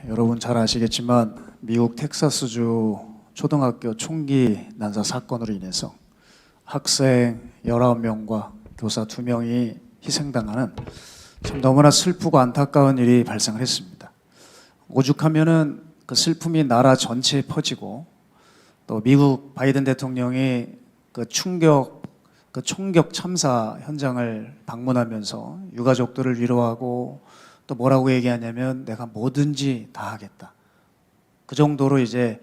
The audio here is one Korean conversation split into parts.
여러분 잘 아시겠지만 미국 텍사스주 초등학교 총기 난사 사건으로 인해서 학생 19명과 교사 2명이 희생당하는 참 너무나 슬프고 안타까운 일이 발생을 했습니다. 오죽하면은 그 슬픔이 나라 전체에 퍼지고 또 미국 바이든 대통령이 그 총격 참사 현장을 방문하면서 유가족들을 위로하고 또 뭐라고 얘기하냐면 내가 뭐든지 다 하겠다. 그 정도로 이제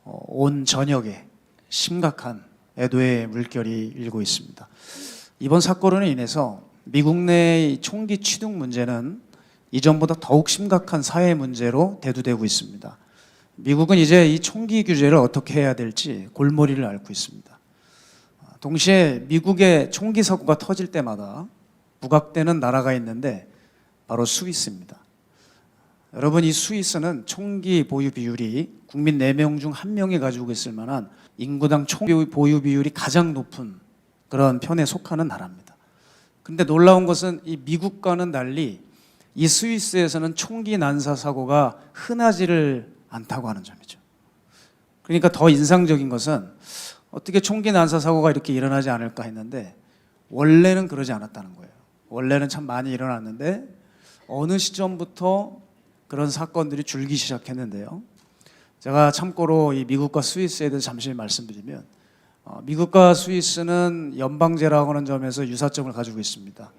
온 전역에 심각한 애도의 물결이 일고 있습니다. 이번 사건으로 인해서 미국 내의 총기 취득 문제는 이전보다 더욱 심각한 사회 문제로 대두되고 있습니다. 미국은 이제 이 총기 규제를 어떻게 해야 될지 골머리를 앓고 있습니다. 동시에 미국의 총기 사고가 터질 때마다 부각되는 나라가 있는데 바로 스위스입니다. 여러분, 이 스위스는 총기 보유 비율이 국민 4명 중 1명이 가지고 있을 만한 인구당 총기 보유 비율이 가장 높은 그런 편에 속하는 나라입니다. 근데 놀라운 것은 이 미국과는 달리 이 스위스에서는 총기 난사 사고가 흔하지를 않다고 하는 점이죠. 그러니까 더 인상적인 것은 어떻게 총기 난사 사고가 이렇게 일어나지 않을까 했는데 원래는 그러지 않았다는 거예요. 원래는 참 많이 일어났는데 어느 시점부터 그런 사건들이 줄기 시작했는데요. 제가 참고로 이 미국과 스위스에 대해서 잠시 말씀드리면 미국과 스위스는 연방제라고 하는 점에서 유사점을 가지고 있습니다.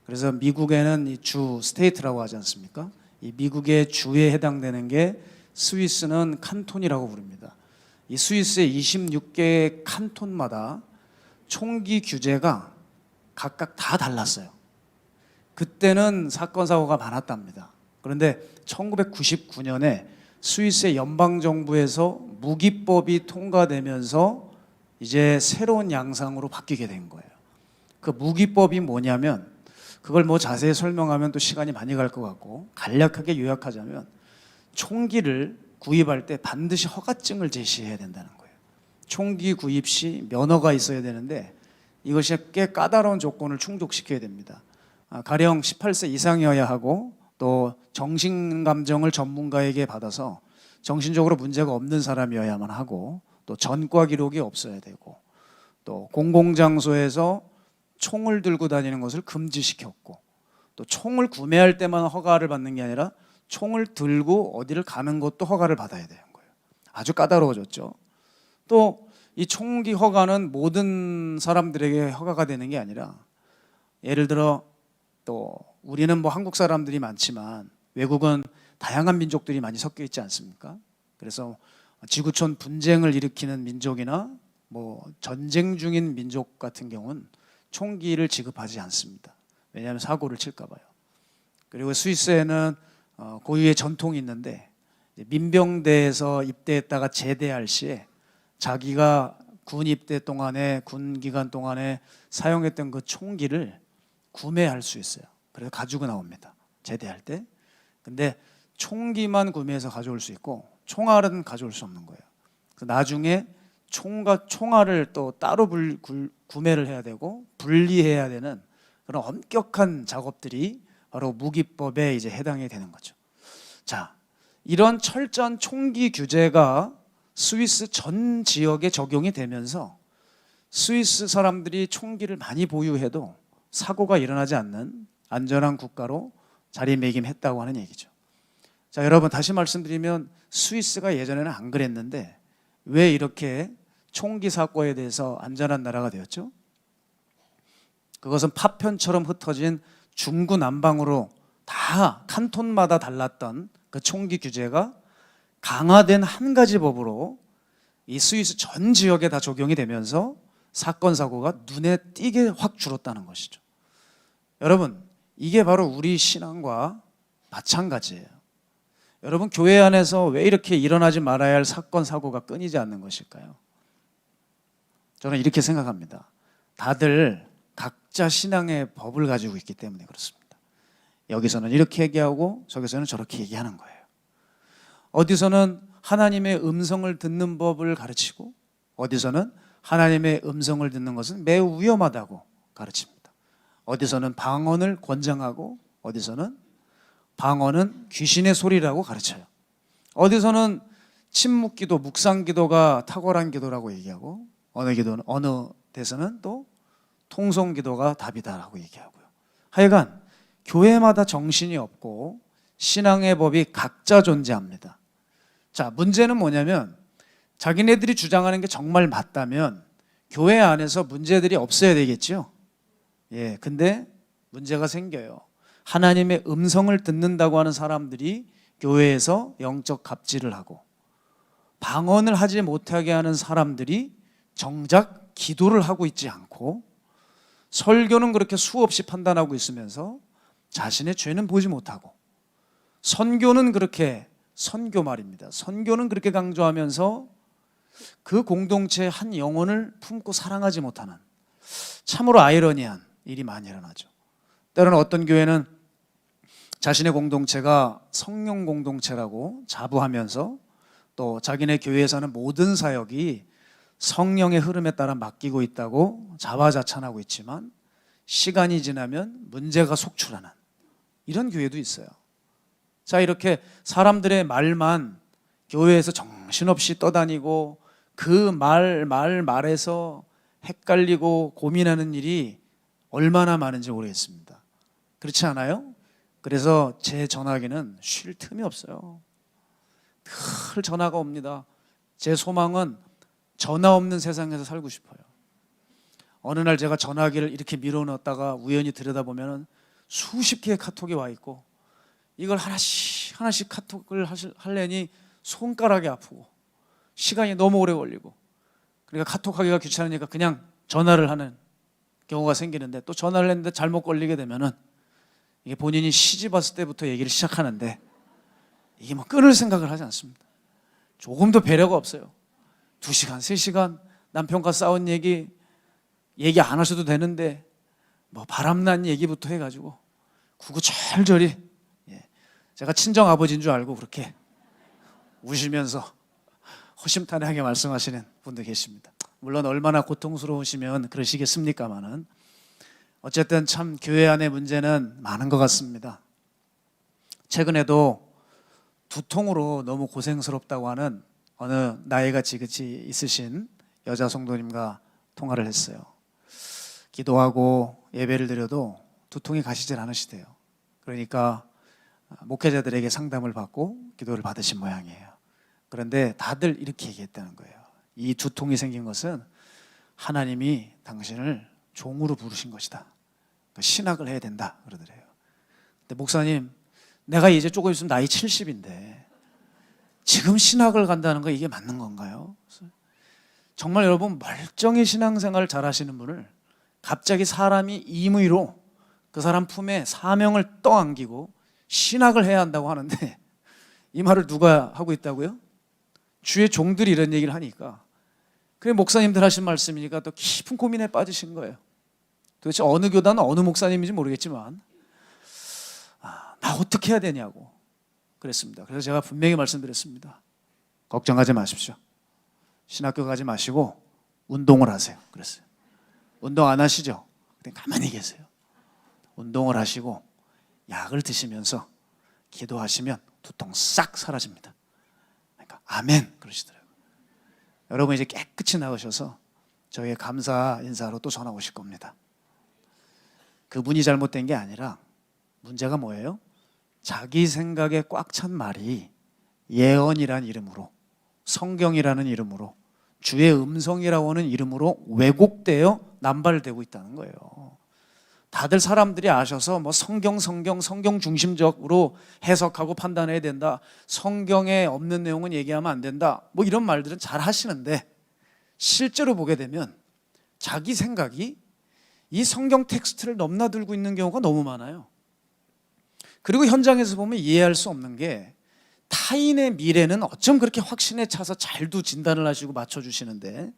그래서 미국에는 이 주 스테이트라고 하지 않습니까? 이 미국의 주에 해당되는 게 스위스는 칸톤이라고 부릅니다. 이 스위스의 26개의 칸톤마다 총기 규제가 각각 다 달랐어요. 그때는 사건 사고가 많았답니다. 그런데 1999년에 스위스의 연방정부에서 무기법이 통과되면서 이제 새로운 양상으로 바뀌게 된 거예요. 그 무기법이 뭐냐면 그걸 뭐 자세히 설명하면 또 시간이 많이 갈 것 같고 간략하게 요약하자면 총기를 구입할 때 반드시 허가증을 제시해야 된다는 거예요. 총기 구입 시 면허가 있어야 되는데 이것이 꽤 까다로운 조건을 충족시켜야 됩니다. 가령 18세 이상이어야 하고 또 정신감정을 전문가에게 받아서 정신적으로 문제가 없는 사람이어야만 하고 또 전과 기록이 없어야 되고 또 공공장소에서 총을 들고 다니는 것을 금지시켰고 또 총을 구매할 때만 허가를 받는 게 아니라 총을 들고 어디를 가는 것도 허가를 받아야 되는 거예요. 아주 까다로워졌죠. 또 이 총기 허가는 모든 사람들에게 허가가 되는 게 아니라 예를 들어 또 우리는 뭐 한국 사람들이 많지만 외국은 다양한 민족들이 많이 섞여 있지 않습니까? 그래서 지구촌 분쟁을 일으키는 민족이나 뭐 전쟁 중인 민족 같은 경우는 총기를 지급하지 않습니다. 왜냐하면 사고를 칠까 봐요. 그리고 스위스에는 고유의 전통이 있는데 민병대에서 입대했다가 제대할 시에 자기가 군 입대 동안에 군 기간 동안에 사용했던 그 총기를 구매할 수 있어요. 그래서 가지고 나옵니다. 제대할 때. 근데 총기만 구매해서 가져올 수 있고 총알은 가져올 수 없는 거예요. 그래서 나중에 총과 총알을 또 따로 구매를 해야 되고 분리해야 되는 그런 엄격한 작업들이 바로 무기법에 이제 해당이 되는 거죠. 자, 이런 철저한 총기 규제가 스위스 전 지역에 적용이 되면서 스위스 사람들이 총기를 많이 보유해도 사고가 일어나지 않는 안전한 국가로 자리매김했다고 하는 얘기죠. 자, 여러분 다시 말씀드리면 스위스가 예전에는 안 그랬는데 왜 이렇게 총기 사고에 대해서 안전한 나라가 되었죠? 그것은 파편처럼 흩어진 중구난방으로 다 칸톤마다 달랐던 그 총기 규제가 강화된 한 가지 법으로 이 스위스 전 지역에 다 적용이 되면서 사건 사고가 눈에 띄게 확 줄었다는 것이죠. 여러분, 이게 바로 우리 신앙과 마찬가지예요. 여러분, 교회 안에서 왜 이렇게 일어나지 말아야 할 사건 사고가 끊이지 않는 것일까요? 저는 이렇게 생각합니다. 다들 각자 신앙의 법을 가지고 있기 때문에 그렇습니다. 여기서는 이렇게 얘기하고 저기서는 저렇게 얘기하는 거예요. 어디서는 하나님의 음성을 듣는 법을 가르치고 어디서는 하나님의 음성을 듣는 것은 매우 위험하다고 가르칩니다. 어디서는 방언을 권장하고 어디서는 방언은 귀신의 소리라고 가르쳐요. 어디서는 침묵 기도, 묵상 기도가 탁월한 기도라고 얘기하고, 어느 데서는 또 통성 기도가 답이다라고 얘기하고요. 하여간 교회마다 정신이 없고 신앙의 법이 각자 존재합니다. 자, 문제는 뭐냐면 자기네들이 주장하는 게 정말 맞다면 교회 안에서 문제들이 없어야 되겠죠. 예, 근데 문제가 생겨요. 하나님의 음성을 듣는다고 하는 사람들이 교회에서 영적 갑질을 하고, 방언을 하지 못하게 하는 사람들이 정작 기도를 하고 있지 않고, 설교는 그렇게 수없이 판단하고 있으면서 자신의 죄는 보지 못하고, 선교는 그렇게, 선교 말입니다, 선교는 그렇게 강조하면서 그 공동체의 한 영혼을 품고 사랑하지 못하는, 참으로 아이러니한 일이 많이 일어나죠. 때로는 어떤 교회는 자신의 공동체가 성령 공동체라고 자부하면서 또 자기네 교회에서는 모든 사역이 성령의 흐름에 따라 맡기고 있다고 자화자찬하고 있지만 시간이 지나면 문제가 속출하는 이런 교회도 있어요. 자, 이렇게 사람들의 말만 교회에서 정신없이 떠다니고 그 말에서 헷갈리고 고민하는 일이 얼마나 많은지 모르겠습니다. 그렇지 않아요? 그래서 제 전화기는 쉴 틈이 없어요. 늘 전화가 옵니다. 제 소망은 전화 없는 세상에서 살고 싶어요. 어느 날 제가 전화기를 이렇게 밀어넣었다가 우연히 들여다보면 수십 개의 카톡이 와 있고, 이걸 하나씩 카톡을 하려니 손가락이 아프고 시간이 너무 오래 걸리고, 그러니까 카톡하기가 귀찮으니까 그냥 전화를 하는 경우가 생기는데, 또 전화를 했는데 잘못 걸리게 되면은 이게 본인이 시집 왔을 때부터 얘기를 시작하는데 이게 뭐 끊을 생각을 하지 않습니다. 조금도 배려가 없어요. 2시간, 3시간 남편과 싸운 얘기 안 하셔도 되는데 뭐 바람난 얘기부터 해가지고 구구절절히, 제가 친정 아버지인 줄 알고 그렇게 우시면서 허심탄회하게 말씀하시는 분도 계십니다. 물론 얼마나 고통스러우시면 그러시겠습니까마는 어쨌든 참 교회 안의 문제는 많은 것 같습니다. 최근에도 두통으로 너무 고생스럽다고 하는 어느 나이가 지긋이 있으신 여자 성도님과 통화를 했어요. 기도하고 예배를 드려도 두통이 가시질 않으시대요. 그러니까 목회자들에게 상담을 받고 기도를 받으신 모양이에요. 그런데 다들 이렇게 얘기했다는 거예요. 이 두통이 생긴 것은 하나님이 당신을 종으로 부르신 것이다. 신학을 해야 된다 그러더래요. 근데 목사님, 내가 이제 조금 있으면 나이 70인데 지금 신학을 간다는 거 이게 맞는 건가요? 정말 여러분, 멀쩡히 신앙생활을 잘 하시는 분을 갑자기 사람이 임의로 그 사람 품에 사명을 떠안기고 신학을 해야 한다고 하는데, 이 말을 누가 하고 있다고요? 주의 종들이 이런 얘기를 하니까, 그게 목사님들 하신 말씀이니까 또 깊은 고민에 빠지신 거예요. 도대체 어느 교단 어느 목사님인지 모르겠지만 나 어떻게 해야 되냐고 그랬습니다. 그래서 제가 분명히 말씀드렸습니다. 걱정하지 마십시오. 신학교 가지 마시고 운동을 하세요. 그랬어요. 운동 안 하시죠? 그냥 가만히 계세요. 운동을 하시고 약을 드시면서 기도하시면 두통 싹 사라집니다. 그러니까 아멘 그러시더라고요. 여러분 이제 깨끗이 나으셔서 저희의 감사 인사로 또 전화 오실 겁니다. 그분이 잘못된 게 아니라 문제가 뭐예요? 자기 생각에 꽉 찬 말이 예언이라는 이름으로, 성경이라는 이름으로, 주의 음성이라고 하는 이름으로 왜곡되어 남발되고 있다는 거예요. 다들 사람들이 아셔서 뭐 성경 중심적으로 해석하고 판단해야 된다, 성경에 없는 내용은 얘기하면 안 된다, 뭐 이런 말들은 잘 하시는데 실제로 보게 되면 자기 생각이 이 성경 텍스트를 넘나들고 있는 경우가 너무 많아요. 그리고 현장에서 보면 이해할 수 없는 게, 타인의 미래는 어쩜 그렇게 확신에 차서 잘도 진단을 하시고 맞춰주시는데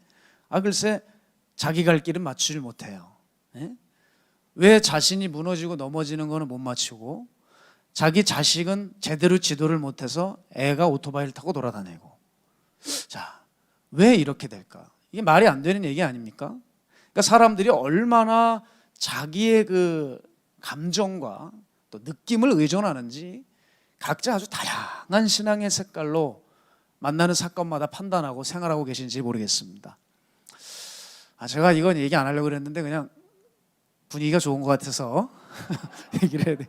글쎄 자기 갈 길은 맞추질 못해요. 왜 자신이 무너지고 넘어지는 거는 못 맞추고 자기 자식은 제대로 지도를 못해서 애가 오토바이를 타고 돌아다니고, 자, 왜 이렇게 될까? 이게 말이 안 되는 얘기 아닙니까? 그러니까 사람들이 얼마나 자기의 그 감정과 또 느낌을 의존하는지 각자 아주 다양한 신앙의 색깔로 만나는 사건마다 판단하고 생활하고 계신지 모르겠습니다. 제가 이건 얘기 안 하려고 그랬는데 그냥 분위기가 좋은 것 같아서 얘기를 해야 돼.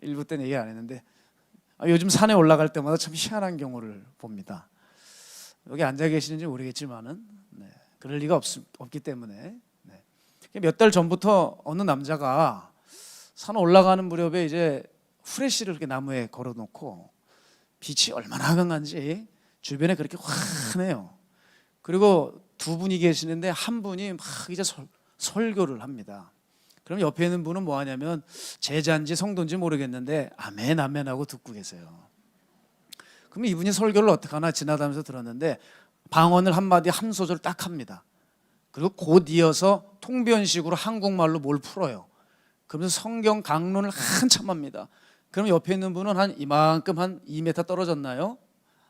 일부 때는 얘기 안 했는데 요즘 산에 올라갈 때마다 참 희한한 경우를 봅니다. 여기 앉아 계시는지 모르겠지만은 그럴 리가 없기 때문에 몇 달 전부터 어느 남자가 산 올라가는 무렵에 이제 후레쉬를 이렇게 나무에 걸어놓고 빛이 얼마나 강한지 주변에 그렇게 환해요. 그리고 두 분이 계시는데 한 분이 막 이제 설교를 합니다. 그럼 옆에 있는 분은 뭐 하냐면 제자인지 성도인지 모르겠는데 아멘 아멘 하고 듣고 계세요. 그럼 이분이 설교를 어떻게 하나 지나다니면서 들었는데 방언을 한마디 한 소절 딱 합니다. 그리고 곧 이어서 통변식으로 한국말로 뭘 풀어요. 그러면서 성경 강론을 한참 합니다. 그럼 옆에 있는 분은 한 이만큼 한 2m 떨어졌나요?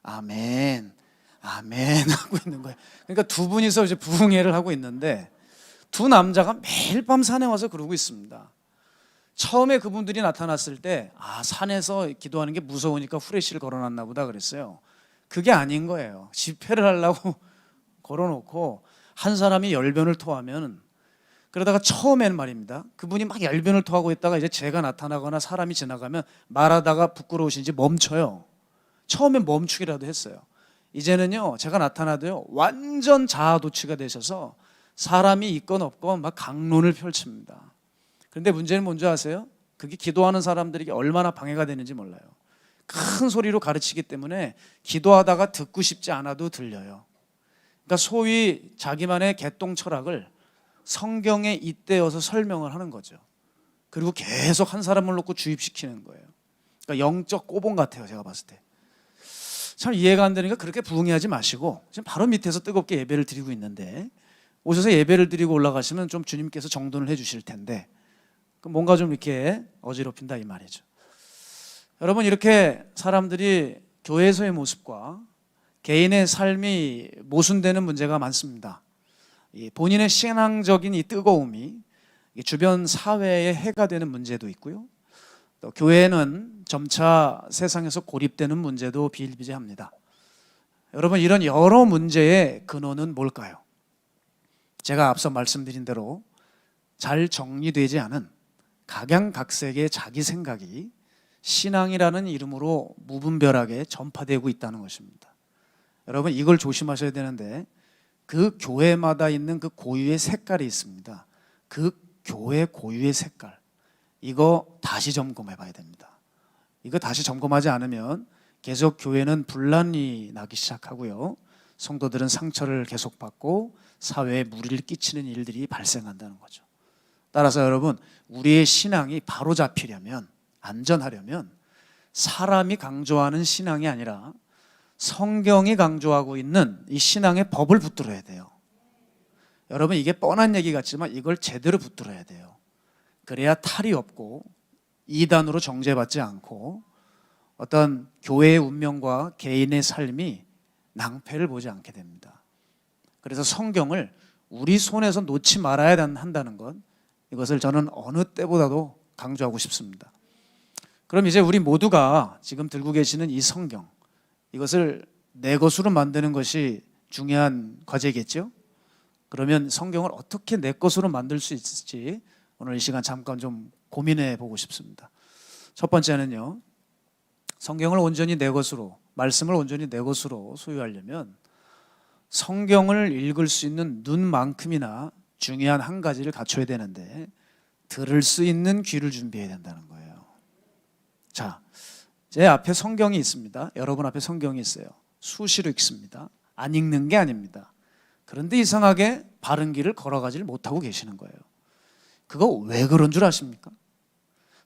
아멘 아멘 하고 있는 거예요. 그러니까 두 분이서 이제 부흥회를 하고 있는데 두 남자가 매일 밤 산에 와서 그러고 있습니다. 처음에 그분들이 나타났을 때 산에서 기도하는 게 무서우니까 후레쉬를 걸어놨나 보다 그랬어요. 그게 아닌 거예요. 집회를 하려고 걸어놓고 한 사람이 열변을 토하면 그러다가 처음에는 말입니다. 그분이 막 열변을 토하고 있다가 이제 제가 나타나거나 사람이 지나가면 말하다가 부끄러우신지 멈춰요. 처음엔 멈추기라도 했어요. 이제는요 제가 나타나도요 완전 자아도취가 되셔서 사람이 있건 없건 막 강론을 펼칩니다. 그런데 문제는 뭔지 아세요? 그게 기도하는 사람들에게 얼마나 방해가 되는지 몰라요. 큰 소리로 가르치기 때문에 기도하다가 듣고 싶지 않아도 들려요. 그러니까 소위 자기만의 개똥 철학을 성경에 잇대어서 설명을 하는 거죠. 그리고 계속 한 사람을 놓고 주입시키는 거예요. 그러니까 영적 꼬봉 같아요. 제가 봤을 때 참 이해가 안 되니까 그렇게 부흥해하지 마시고 지금 바로 밑에서 뜨겁게 예배를 드리고 있는데 오셔서 예배를 드리고 올라가시면 좀 주님께서 정돈을 해주실 텐데 뭔가 좀 이렇게 어지럽힌다 이 말이죠. 여러분 이렇게 사람들이 교회에서의 모습과 개인의 삶이 모순되는 문제가 많습니다. 본인의 신앙적인 이 뜨거움이 주변 사회에 해가 되는 문제도 있고요. 또 교회는 점차 세상에서 고립되는 문제도 비일비재합니다. 여러분 이런 여러 문제의 근원은 뭘까요? 제가 앞서 말씀드린 대로 잘 정리되지 않은 각양각색의 자기 생각이 신앙이라는 이름으로 무분별하게 전파되고 있다는 것입니다. 여러분 이걸 조심하셔야 되는데 그 교회마다 있는 그 고유의 색깔이 있습니다. 그 교회 고유의 색깔 이거 다시 점검해 봐야 됩니다. 이거 다시 점검하지 않으면 계속 교회는 분란이 나기 시작하고요. 성도들은 상처를 계속 받고 사회에 무리를 끼치는 일들이 발생한다는 거죠. 따라서 여러분 우리의 신앙이 바로 잡히려면 안전하려면 사람이 강조하는 신앙이 아니라 성경이 강조하고 있는 이 신앙의 법을 붙들어야 돼요. 여러분 이게 뻔한 얘기 같지만 이걸 제대로 붙들어야 돼요. 그래야 탈이 없고 이단으로 정죄받지 않고 어떤 교회의 운명과 개인의 삶이 낭패를 보지 않게 됩니다. 그래서 성경을 우리 손에서 놓지 말아야 한다는 것 이것을 저는 어느 때보다도 강조하고 싶습니다. 그럼 이제 우리 모두가 지금 들고 계시는 이 성경 이것을 내 것으로 만드는 것이 중요한 과제겠죠? 그러면 성경을 어떻게 내 것으로 만들 수 있을지 오늘 이 시간 잠깐 좀 고민해 보고 싶습니다. 첫 번째는요. 성경을 온전히 내 것으로 말씀을 온전히 내 것으로 소유하려면 성경을 읽을 수 있는 눈만큼이나 중요한 한 가지를 갖춰야 되는데 들을 수 있는 귀를 준비해야 된다는 거예요. 자, 제 앞에 성경이 있습니다. 여러분 앞에 성경이 있어요. 수시로 읽습니다. 안 읽는 게 아닙니다. 그런데 이상하게 바른 길을 걸어가지를 못하고 계시는 거예요. 그거 왜 그런 줄 아십니까?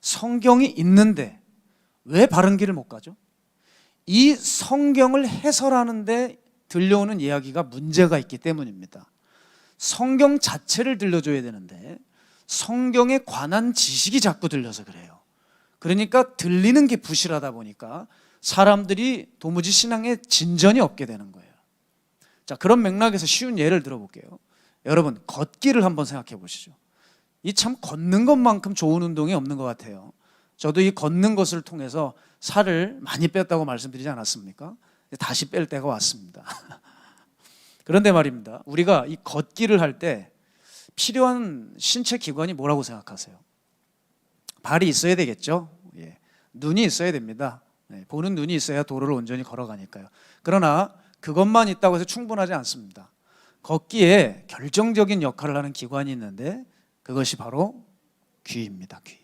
성경이 있는데 왜 바른 길을 못 가죠? 이 성경을 해설하는데 들려오는 이야기가 문제가 있기 때문입니다. 성경 자체를 들려줘야 되는데 성경에 관한 지식이 자꾸 들려서 그래요. 그러니까 들리는 게 부실하다 보니까 사람들이 도무지 신앙에 진전이 없게 되는 거예요. 자, 그런 맥락에서 쉬운 예를 들어볼게요. 여러분 걷기를 한번 생각해 보시죠. 이 참 걷는 것만큼 좋은 운동이 없는 것 같아요. 저도 이 걷는 것을 통해서 살을 많이 뺐다고 말씀드리지 않았습니까? 다시 뺄 때가 왔습니다. 그런데 말입니다. 우리가 이 걷기를 할 때 필요한 신체 기관이 뭐라고 생각하세요? 발이 있어야 되겠죠? 예. 눈이 있어야 됩니다. 보는 눈이 있어야 도로를 온전히 걸어가니까요. 그러나 그것만 있다고 해서 충분하지 않습니다. 걷기에 결정적인 역할을 하는 기관이 있는데 그것이 바로 귀입니다. 귀.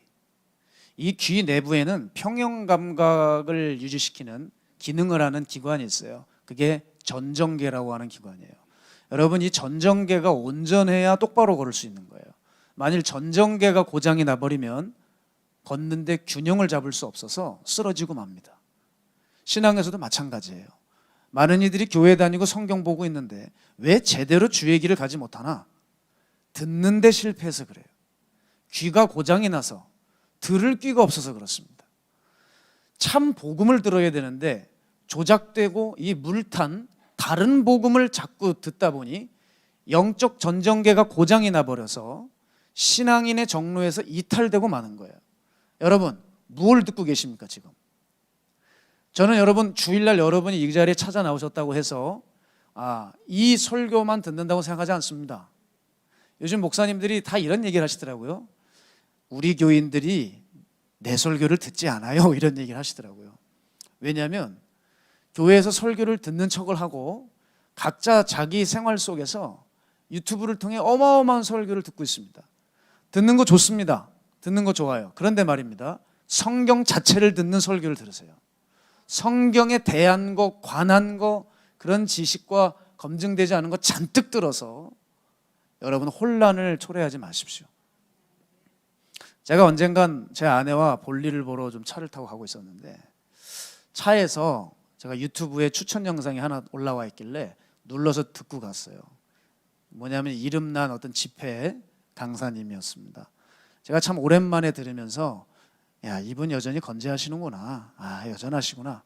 이 귀 내부에는 평형 감각을 유지시키는 기능을 하는 기관이 있어요. 그게 전정계라고 하는 기관이에요. 여러분, 이 전정계가 온전해야 똑바로 걸을 수 있는 거예요. 만일 전정계가 고장이 나버리면 걷는데 균형을 잡을 수 없어서 쓰러지고 맙니다. 신앙에서도 마찬가지예요. 많은 이들이 교회 다니고 성경 보고 있는데 왜 제대로 주의 길을 가지 못하나? 듣는데 실패해서 그래요. 귀가 고장이 나서 들을 귀가 없어서 그렇습니다. 참 복음을 들어야 되는데 조작되고 이 물탄 다른 복음을 자꾸 듣다 보니 영적 전정계가 고장이 나버려서 신앙인의 정로에서 이탈되고 마는 거예요. 여러분, 무엇을 듣고 계십니까 지금? 저는 여러분 주일날 여러분이 이 자리에 찾아 나오셨다고 해서 이 설교만 듣는다고 생각하지 않습니다. 요즘 목사님들이 다 이런 얘기를 하시더라고요. 우리 교인들이 내 설교를 듣지 않아요, 이런 얘기를 하시더라고요. 왜냐하면 교회에서 설교를 듣는 척을 하고 각자 자기 생활 속에서 유튜브를 통해 어마어마한 설교를 듣고 있습니다. 듣는 거 좋습니다. 듣는 거 좋아요. 그런데 말입니다, 성경 자체를 듣는 설교를 들으세요. 성경에 대한 거, 관한 거, 그런 지식과 검증되지 않은 거 잔뜩 들어서 여러분 혼란을 초래하지 마십시오. 제가 언젠간 제 아내와 볼일을 보러 좀 차를 타고 가고 있었는데 차에서 제가 유튜브에 추천 영상이 하나 올라와 있길래 눌러서 듣고 갔어요. 뭐냐면 이름난 어떤 집회 강사님이었습니다. 제가 참 오랜만에 들으면서 야, 이분 여전히 건재하시는구나, 여전하시구나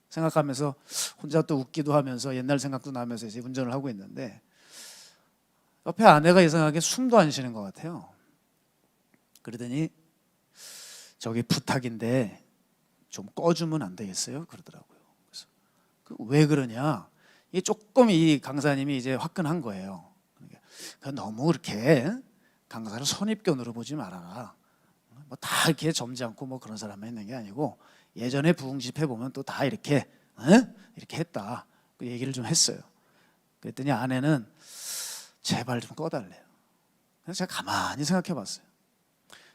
생각하면서 혼자 또 웃기도 하면서 옛날 생각도 나면서 이제 운전을 하고 있는데 옆에 아내가 이상하게 숨도 안 쉬는 것 같아요. 그러더니 저기 부탁인데 좀 꺼주면 안 되겠어요? 그러더라고요. 그래서 왜 그러냐? 이게 조금 이 강사님이 이제 화끈한 거예요. 그러니까 너무 그렇게 강사를 선입견으로 보지 말아라. 뭐 다 이렇게 점잖고 뭐 그런 사람만 있는 게 아니고 예전에 부흥 집회 보면 또 다 이렇게 이렇게 했다. 그 얘기를 좀 했어요. 그랬더니 아내는 제발 좀 꺼달래요. 그래서 제가 가만히 생각해 봤어요.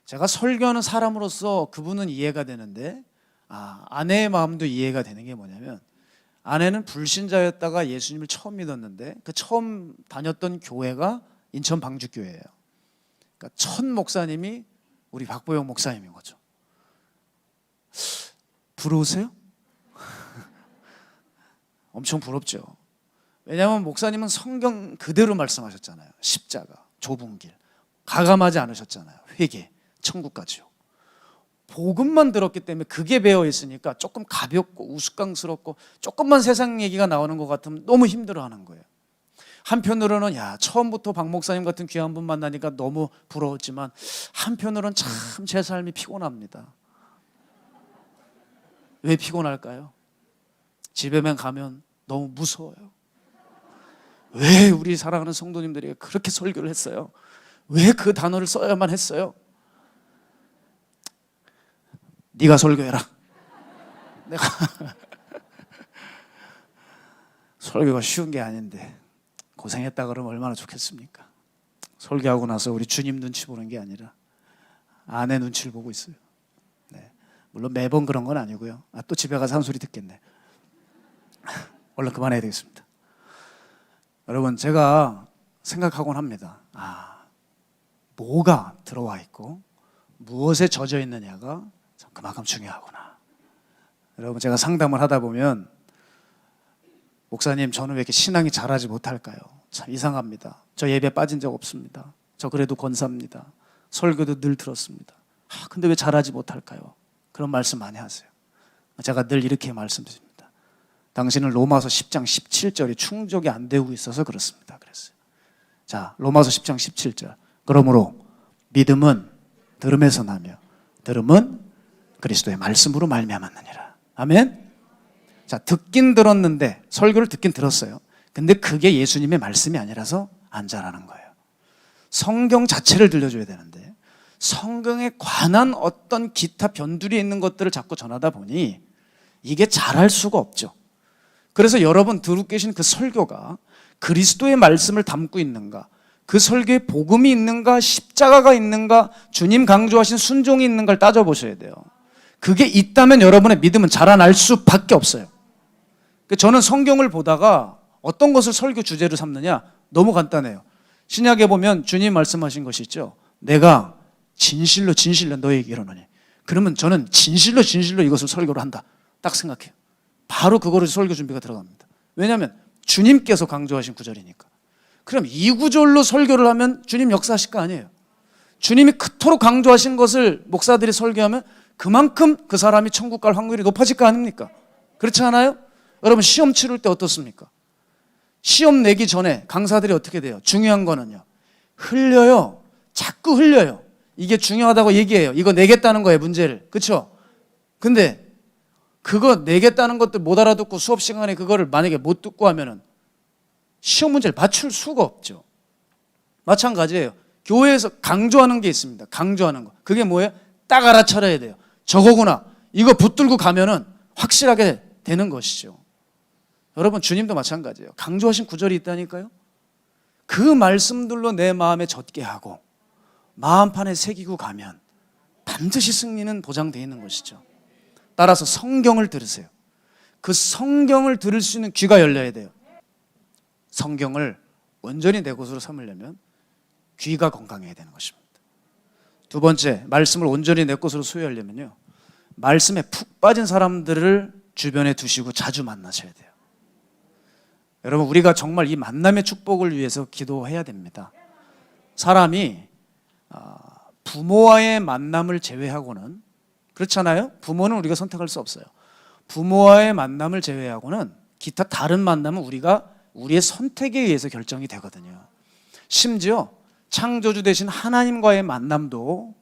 제가 설교하는 사람으로서 그분은 이해가 되는데 아내의 마음도 이해가 되는 게 뭐냐면 아내는 불신자였다가 예수님을 처음 믿었는데 그 처음 다녔던 교회가 인천 방주교회예요. 그러니까 첫 목사님이 우리 박보영 목사님인 거죠. 부러우세요? 엄청 부럽죠. 왜냐하면 목사님은 성경 그대로 말씀하셨잖아요. 십자가, 좁은 길, 가감하지 않으셨잖아요. 회개, 천국과 지옥. 복음만 들었기 때문에 그게 배어 있으니까 조금 가볍고 우스꽝스럽고 조금만 세상 얘기가 나오는 것 같으면 너무 힘들어하는 거예요. 한편으로는 처음부터 박 목사님 같은 귀한 분 만나니까 너무 부러웠지만 한편으로는 참 제 삶이 피곤합니다. 왜 피곤할까요? 집에만 가면 너무 무서워요. 왜 우리 사랑하는 성도님들이 그렇게 설교를 했어요? 왜 그 단어를 써야만 했어요? 네가 설교해라. 내가 설교가 쉬운 게 아닌데 고생했다 그러면 얼마나 좋겠습니까? 설교하고 나서 우리 주님 눈치 보는 게 아니라 아내 눈치를 보고 있어요. 네. 물론 매번 그런 건 아니고요. 또 집에 가서 한 소리 듣겠네. 얼른 그만해야 되겠습니다. 여러분, 제가 생각하곤 합니다. 뭐가 들어와 있고 무엇에 젖어 있느냐가 그만큼 중요하구나. 여러분, 제가 상담을 하다 보면 목사님, 저는 왜 이렇게 신앙이 자라지 못할까요? 참 이상합니다. 저 예배 빠진 적 없습니다. 저 그래도 권사입니다. 설교도 늘 들었습니다. 근데 왜 자라지 못할까요? 그런 말씀 많이 하세요. 제가 늘 이렇게 말씀드립니다. 당신은 로마서 10장 17절이 충족이 안 되고 있어서 그렇습니다. 그랬어요. 자, 로마서 10장 17절. 그러므로 믿음은 들음에서 나며 들음은 그리스도의 말씀으로 말미암았느니라. 아멘. 자, 듣긴 들었는데, 설교를 듣긴 들었어요. 근데 그게 예수님의 말씀이 아니라서 안 자라는 거예요. 성경 자체를 들려줘야 되는데 성경에 관한 어떤 기타 변두리에 있는 것들을 자꾸 전하다 보니 이게 자랄 수가 없죠. 그래서 여러분 듣고 계신 그 설교가 그리스도의 말씀을 담고 있는가, 그 설교에 복음이 있는가, 십자가가 있는가, 주님 강조하신 순종이 있는가를 따져보셔야 돼요. 그게 있다면 여러분의 믿음은 자라날 수밖에 없어요. 저는 성경을 보다가 어떤 것을 설교 주제로 삼느냐, 너무 간단해요. 신약에 보면 주님 말씀하신 것이 있죠. 내가 진실로 너에게 이르노니. 그러면 저는 진실로 이것을 설교를 한다, 딱 생각해요. 바로 그거로 설교 준비가 들어갑니다. 왜냐하면 주님께서 강조하신 구절이니까. 그럼 이 구절로 설교를 하면 주님 역사하실 거 아니에요. 주님이 그토록 강조하신 것을 목사들이 설교하면 그만큼 그 사람이 천국 갈 확률이 높아질 거 아닙니까? 그렇지 않아요? 여러분 시험 치를 때 어떻습니까? 시험 내기 전에 강사들이 어떻게 돼요? 중요한 거는요, 흘려요. 자꾸 흘려요. 이게 중요하다고 얘기해요. 이거 내겠다는 거예요, 문제를. 그렇죠? 근데 그거 내겠다는 것들 못 알아듣고 수업 시간에 그거를 만약에 못 듣고 하면은 시험 문제를 맞출 수가 없죠. 마찬가지예요. 교회에서 강조하는 게 있습니다. 강조하는 거. 그게 뭐예요? 딱 알아차려야 돼요. 저거구나. 이거 붙들고 가면은 확실하게 되는 것이죠. 여러분 주님도 마찬가지예요. 강조하신 구절이 있다니까요. 그 말씀들로 내 마음에 젖게 하고 마음판에 새기고 가면 반드시 승리는 보장되어 있는 것이죠. 따라서 성경을 들으세요. 그 성경을 들을 수 있는 귀가 열려야 돼요. 성경을 온전히 내 것으로 삼으려면 귀가 건강해야 되는 것입니다. 두 번째, 말씀을 온전히 내 것으로 소유하려면요, 말씀에 푹 빠진 사람들을 주변에 두시고 자주 만나셔야 돼요. 여러분 우리가 정말 이 만남의 축복을 위해서 기도해야 됩니다. 사람이 부모와의 만남을 제외하고는, 그렇잖아요? 부모는 우리가 선택할 수 없어요. 부모와의 만남을 제외하고는 기타 다른 만남은 우리가 우리의 선택에 의해서 결정이 되거든요. 심지어 창조주 되신 하나님과의 만남도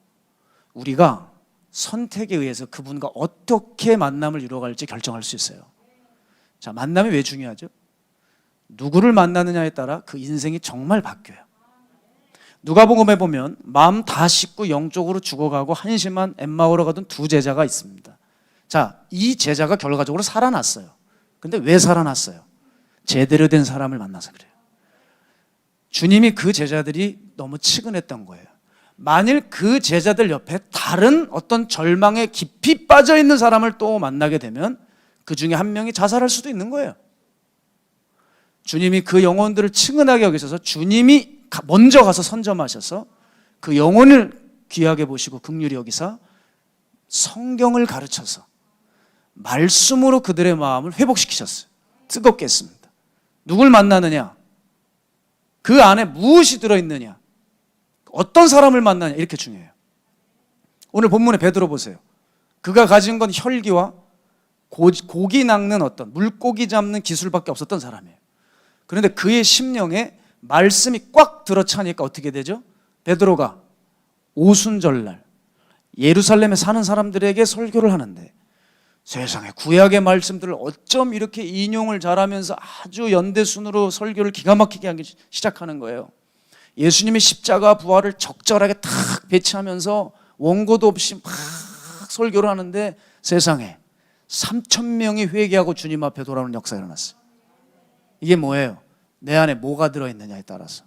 우리가 선택에 의해서 그분과 어떻게 만남을 이루어갈지 결정할 수 있어요. 자, 만남이 왜 중요하죠? 누구를 만나느냐에 따라 그 인생이 정말 바뀌어요. 누가복음에 보면 마음 다 씻고 영적으로 죽어가고 한심한 엠마오로 가던 두 제자가 있습니다. 자, 이 제자가 결과적으로 살아났어요. 근데 왜 살아났어요? 제대로 된 사람을 만나서 그래요. 주님이 그 제자들이 너무 치근했던 거예요. 만일 그 제자들 옆에 다른 어떤 절망에 깊이 빠져 있는 사람을 또 만나게 되면 그 중에 한 명이 자살할 수도 있는 거예요. 주님이 그 영혼들을 치근하게 여기셔서 주님이 먼저 가서 선점하셔서 그 영혼을 귀하게 보시고 긍휼히 여기사 성경을 가르쳐서 말씀으로 그들의 마음을 회복시키셨어요. 뜨겁게 했습니다. 누굴 만나느냐? 그 안에 무엇이 들어있느냐? 어떤 사람을 만나냐? 이렇게 중요해요. 오늘 본문에 베드로 보세요. 그가 가진 건 혈기와 고기 낚는 어떤 물고기 잡는 기술밖에 없었던 사람이에요. 그런데 그의 심령에 말씀이 꽉 들어차니까 어떻게 되죠? 베드로가 오순절날 예루살렘에 사는 사람들에게 설교를 하는데 세상에 구약의 말씀들을 어쩜 이렇게 인용을 잘하면서 아주 연대순으로 설교를 기가 막히게 하기 시작하는 거예요. 예수님의 십자가 부활을 적절하게 탁 배치하면서 원고도 없이 막 설교를 하는데 세상에 3,000명이 회개하고 주님 앞에 돌아오는 역사가 일어났어요. 이게 뭐예요? 내 안에 뭐가 들어있느냐에 따라서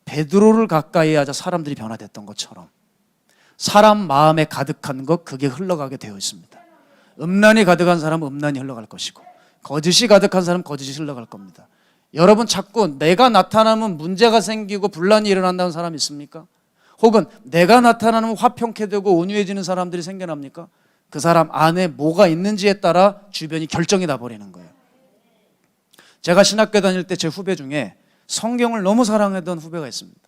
베드로를 가까이 하자 사람들이 변화됐던 것처럼 사람 마음에 가득한 것, 그게 흘러가게 되어 있습니다. 음란이 가득한 사람은 음란이 흘러갈 것이고 거짓이 가득한 사람은 거짓이 흘러갈 겁니다. 여러분 자꾸 내가 나타나면 문제가 생기고 분란이 일어난다는 사람 있습니까? 혹은 내가 나타나면 화평케 되고 온유해지는 사람들이 생겨납니까? 그 사람 안에 뭐가 있는지에 따라 주변이 결정이 나버리는 거예요. 제가 신학교 다닐 때 제 후배 중에 성경을 너무 사랑했던 후배가 있습니다.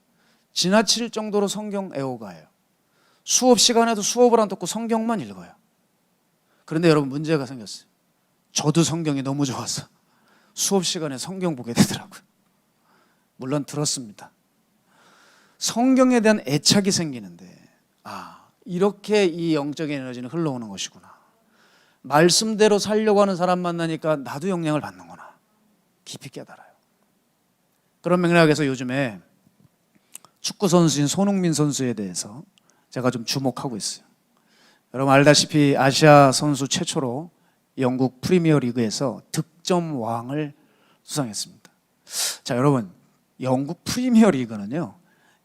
지나칠 정도로 성경 애호가예요. 수업 시간에도 수업을 안 듣고 성경만 읽어요. 그런데 여러분 문제가 생겼어요. 저도 성경이 너무 좋아서 수업 시간에 성경 보게 되더라고요. 물론 들었습니다. 성경에 대한 애착이 생기는데 이렇게 이 영적인 에너지는 흘러오는 것이구나. 말씀대로 살려고 하는 사람 만나니까 나도 영향을 받는구나. 깊이 깨달아요. 그런 맥락에서 요즘에 축구 선수인 손흥민 선수에 대해서 제가 좀 주목하고 있어요. 여러분 알다시피 아시아 선수 최초로 영국 프리미어 리그에서 득점 왕을 수상했습니다. 자, 여러분 영국 프리미어 리그는요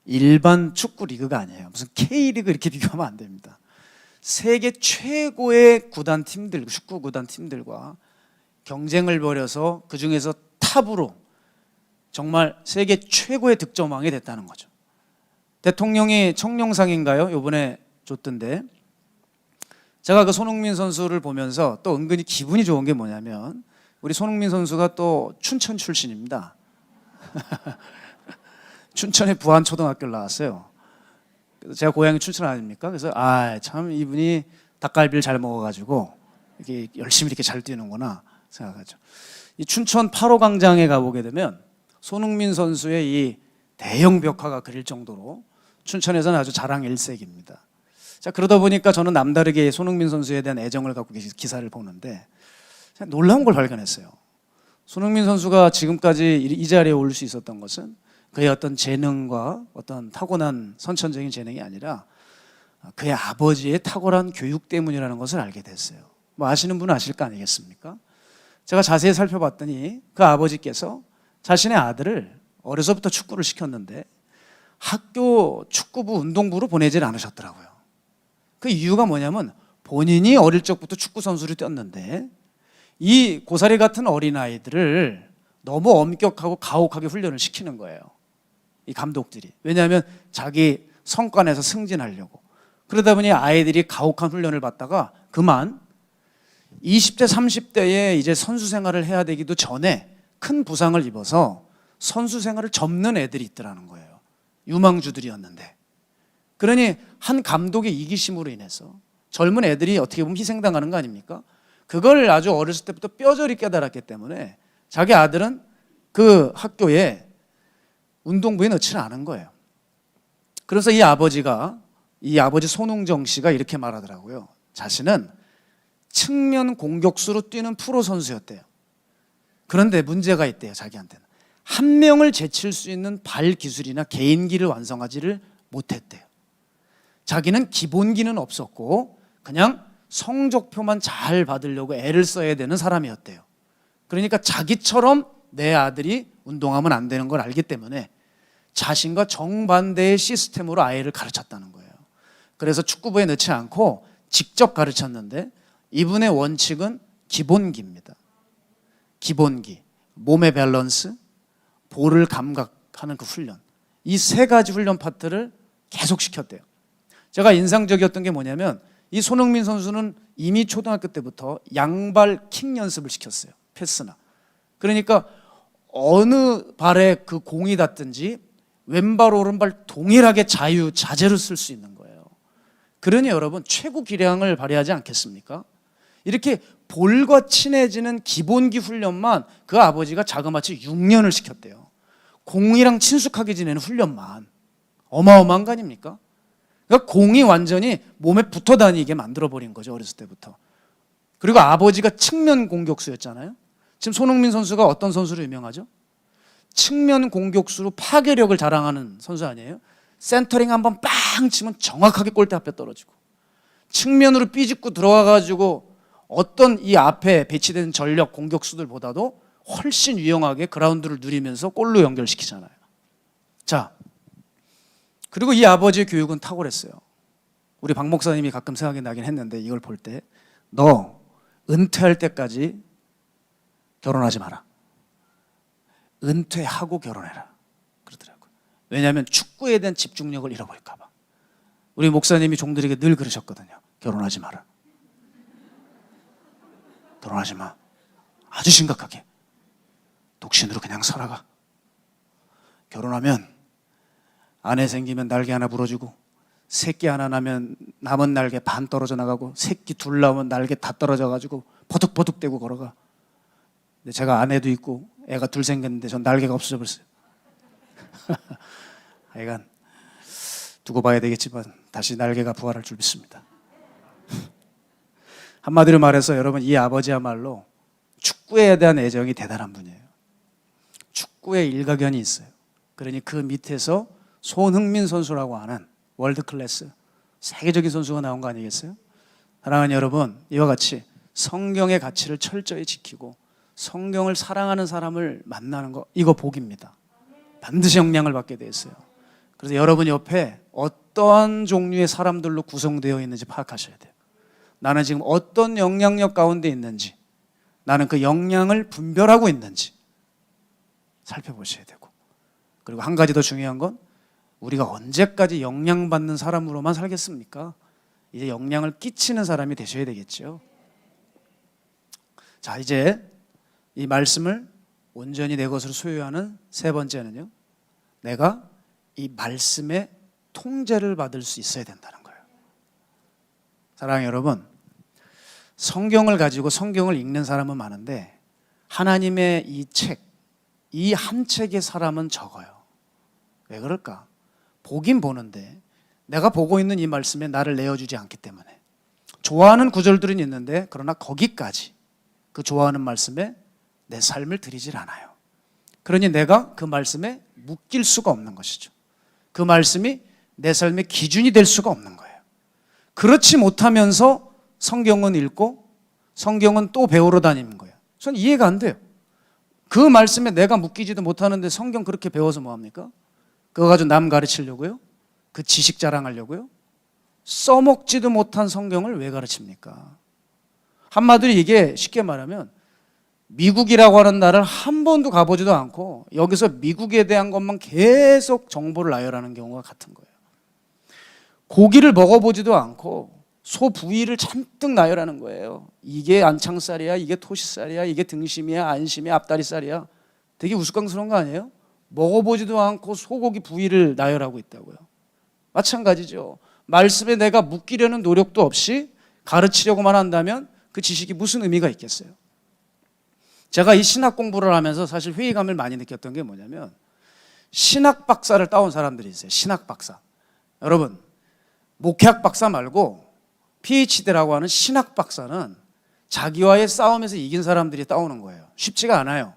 일반 축구 리그가 아니에요. 무슨 K리그 이렇게 비교하면 안 됩니다. 세계 최고의 구단 팀들, 축구 구단 팀들과 경쟁을 벌여서 그 중에서 탑으로 정말 세계 최고의 득점왕이 됐다는 거죠. 대통령이 청룡상인가요? 요번에 줬던데 제가 그 손흥민 선수를 보면서 또 은근히 기분이 좋은 게 뭐냐면 우리 손흥민 선수가 또 춘천 출신입니다. 춘천의 부안초등학교를 나왔어요. 제가 고향이 춘천 아닙니까? 그래서 참 이분이 닭갈비를 잘 먹어가지고 이렇게 열심히 이렇게 잘 뛰는구나 생각하죠. 이 춘천 8호 광장에 가보게 되면 손흥민 선수의 이 대형 벽화가 그릴 정도로 춘천에서는 아주 자랑 일색입니다. 자, 그러다 보니까 저는 남다르게 손흥민 선수에 대한 애정을 갖고 기사를 보는데 놀라운 걸 발견했어요. 손흥민 선수가 지금까지 이 자리에 올 수 있었던 것은 그의 어떤 재능과 어떤 타고난 선천적인 재능이 아니라 그의 아버지의 탁월한 교육 때문이라는 것을 알게 됐어요. 뭐 아시는 분은 아실 거 아니겠습니까? 제가 자세히 살펴봤더니 그 아버지께서 자신의 아들을 어려서부터 축구를 시켰는데 학교 축구부 운동부로 보내질 않으셨더라고요. 그 이유가 뭐냐면 본인이 어릴 적부터 축구 선수를 뛰었는데 이 고사리 같은 어린아이들을 너무 엄격하고 가혹하게 훈련을 시키는 거예요. 이 감독들이. 왜냐하면 자기 성과내서 승진하려고. 그러다 보니 아이들이 가혹한 훈련을 받다가 그만 20대 30대에 이제 선수 생활을 해야 되기도 전에 큰 부상을 입어서 선수 생활을 접는 애들이 있더라는 거예요. 유망주들이었는데. 그러니 한 감독의 이기심으로 인해서 젊은 애들이 어떻게 보면 희생당하는 거 아닙니까? 그걸 아주 어렸을 때부터 뼈저리 깨달았기 때문에 자기 아들은 그 학교에 운동부에 넣지는 않은 거예요. 그래서 이 아버지 손흥정 씨가 이렇게 말하더라고요. 자신은 측면 공격수로 뛰는 프로 선수였대요. 그런데 문제가 있대요. 자기한테는 한 명을 제칠 수 있는 발 기술이나 개인기를 완성하지를 못했대요. 자기는 기본기는 없었고 그냥 성적표만 잘 받으려고 애를 써야 되는 사람이었대요. 그러니까 자기처럼 내 아들이 운동하면 안 되는 걸 알기 때문에 자신과 정반대의 시스템으로 아이를 가르쳤다는 거예요. 그래서 축구부에 넣지 않고 직접 가르쳤는데 이분의 원칙은 기본기입니다. 기본기, 몸의 밸런스, 볼을 감각하는 그 훈련. 이 세 가지 훈련 파트를 계속 시켰대요. 제가 인상적이었던 게 뭐냐면 이 손흥민 선수는 이미 초등학교 때부터 양발 킥 연습을 시켰어요. 패스나. 그러니까 어느 발에 그 공이 닿든지 왼발 오른발 동일하게 자제로 쓸 수 있는 거예요. 그러니 여러분 최고 기량을 발휘하지 않겠습니까? 이렇게 볼과 친해지는 기본기 훈련만 그 아버지가 자그마치 6년을 시켰대요. 공이랑 친숙하게 지내는 훈련만. 어마어마한 거 아닙니까? 그러니까 공이 완전히 몸에 붙어 다니게 만들어버린 거죠. 어렸을 때부터. 그리고 아버지가 측면 공격수였잖아요. 지금 손흥민 선수가 어떤 선수로 유명하죠? 측면 공격수로 파괴력을 자랑하는 선수 아니에요? 센터링 한번 빵 치면 정확하게 골대 앞에 떨어지고 측면으로 삐집고 들어와가지고 어떤 이 앞에 배치된 전력 공격수들보다도 훨씬 유용하게 그라운드를 누리면서 골로 연결시키잖아요. 자, 그리고 이 아버지의 교육은 탁월했어요. 우리 박 목사님이 가끔 생각이 나긴 했는데 이걸 볼 때 너 은퇴할 때까지 결혼하지 마라. 은퇴하고 결혼해라. 그러더라고요. 왜냐하면 축구에 대한 집중력을 잃어버릴까 봐. 우리 목사님이 종들에게 늘 그러셨거든요. 결혼하지 마라. 결혼하지 마. 아주 심각하게. 독신으로 그냥 살아가. 결혼하면 아내 생기면 날개 하나 부러지고 새끼 하나 나면 남은 날개 반 떨어져 나가고 새끼 둘 나오면 날개 다 떨어져가지고 버득버득대고 걸어가. 근데 제가 아내도 있고 애가 둘 생겼는데 전 날개가 없어져 버렸어요. 하여간 두고 봐야 되겠지만 다시 날개가 부활할 줄 믿습니다. 한마디로 말해서 여러분, 이 아버지야말로 축구에 대한 애정이 대단한 분이에요. 축구에 일가견이 있어요. 그러니 그 밑에서 손흥민 선수라고 하는 월드 클래스 세계적인 선수가 나온 거 아니겠어요? 사랑하는 여러분, 이와 같이 성경의 가치를 철저히 지키고 성경을 사랑하는 사람을 만나는 거, 이거 복입니다. 반드시 영향을 받게 돼 있어요. 그래서 여러분 옆에 어떠한 종류의 사람들로 구성되어 있는지 파악하셔야 돼요. 나는 지금 어떤 영향력 가운데 있는지, 나는 그 영향을 분별하고 있는지 살펴보셔야 되고, 그리고 한 가지 더 중요한 건 우리가 언제까지 영향받는 사람으로만 살겠습니까? 이제 영향을 끼치는 사람이 되셔야 되겠죠. 자, 이제 이 말씀을 온전히 내 것으로 소유하는 세 번째는요, 내가 이 말씀의 통제를 받을 수 있어야 된다는 거예요. 사랑하는 여러분, 성경을 가지고 성경을 읽는 사람은 많은데 하나님의 이 책, 이 한 책의 사람은 적어요. 왜 그럴까? 보긴 보는데 내가 보고 있는 이 말씀에 나를 내어주지 않기 때문에. 좋아하는 구절들은 있는데 그러나 거기까지 그 좋아하는 말씀에 내 삶을 드리질 않아요. 그러니 내가 그 말씀에 묶일 수가 없는 것이죠. 그 말씀이 내 삶의 기준이 될 수가 없는 거예요. 그렇지 못하면서 성경은 읽고 성경은 또 배우러 다니는 거예요. 전 이해가 안 돼요. 그 말씀에 내가 묶이지도 못하는데 성경 그렇게 배워서 뭐합니까? 그거 가지고 남 가르치려고요? 그 지식 자랑하려고요? 써먹지도 못한 성경을 왜 가르칩니까? 한마디로 이게 쉽게 말하면 미국이라고 하는 나라를 한 번도 가보지도 않고 여기서 미국에 대한 것만 계속 정보를 나열하는 경우가 같은 거예요. 고기를 먹어보지도 않고 소 부위를 잔뜩 나열하는 거예요. 이게 안창살이야, 이게 토시살이야, 이게 등심이야, 안심이야, 앞다리살이야. 되게 우스꽝스러운 거 아니에요? 먹어보지도 않고 소고기 부위를 나열하고 있다고요. 마찬가지죠. 말씀에 내가 묶이려는 노력도 없이 가르치려고만 한다면 그 지식이 무슨 의미가 있겠어요? 제가 이 신학 공부를 하면서 사실 회의감을 많이 느꼈던 게 뭐냐면, 신학 박사를 따온 사람들이 있어요. 신학 박사. 여러분, 목회학 박사 말고 PhD라고 하는 신학 박사는 자기와의 싸움에서 이긴 사람들이 따오는 거예요. 쉽지가 않아요.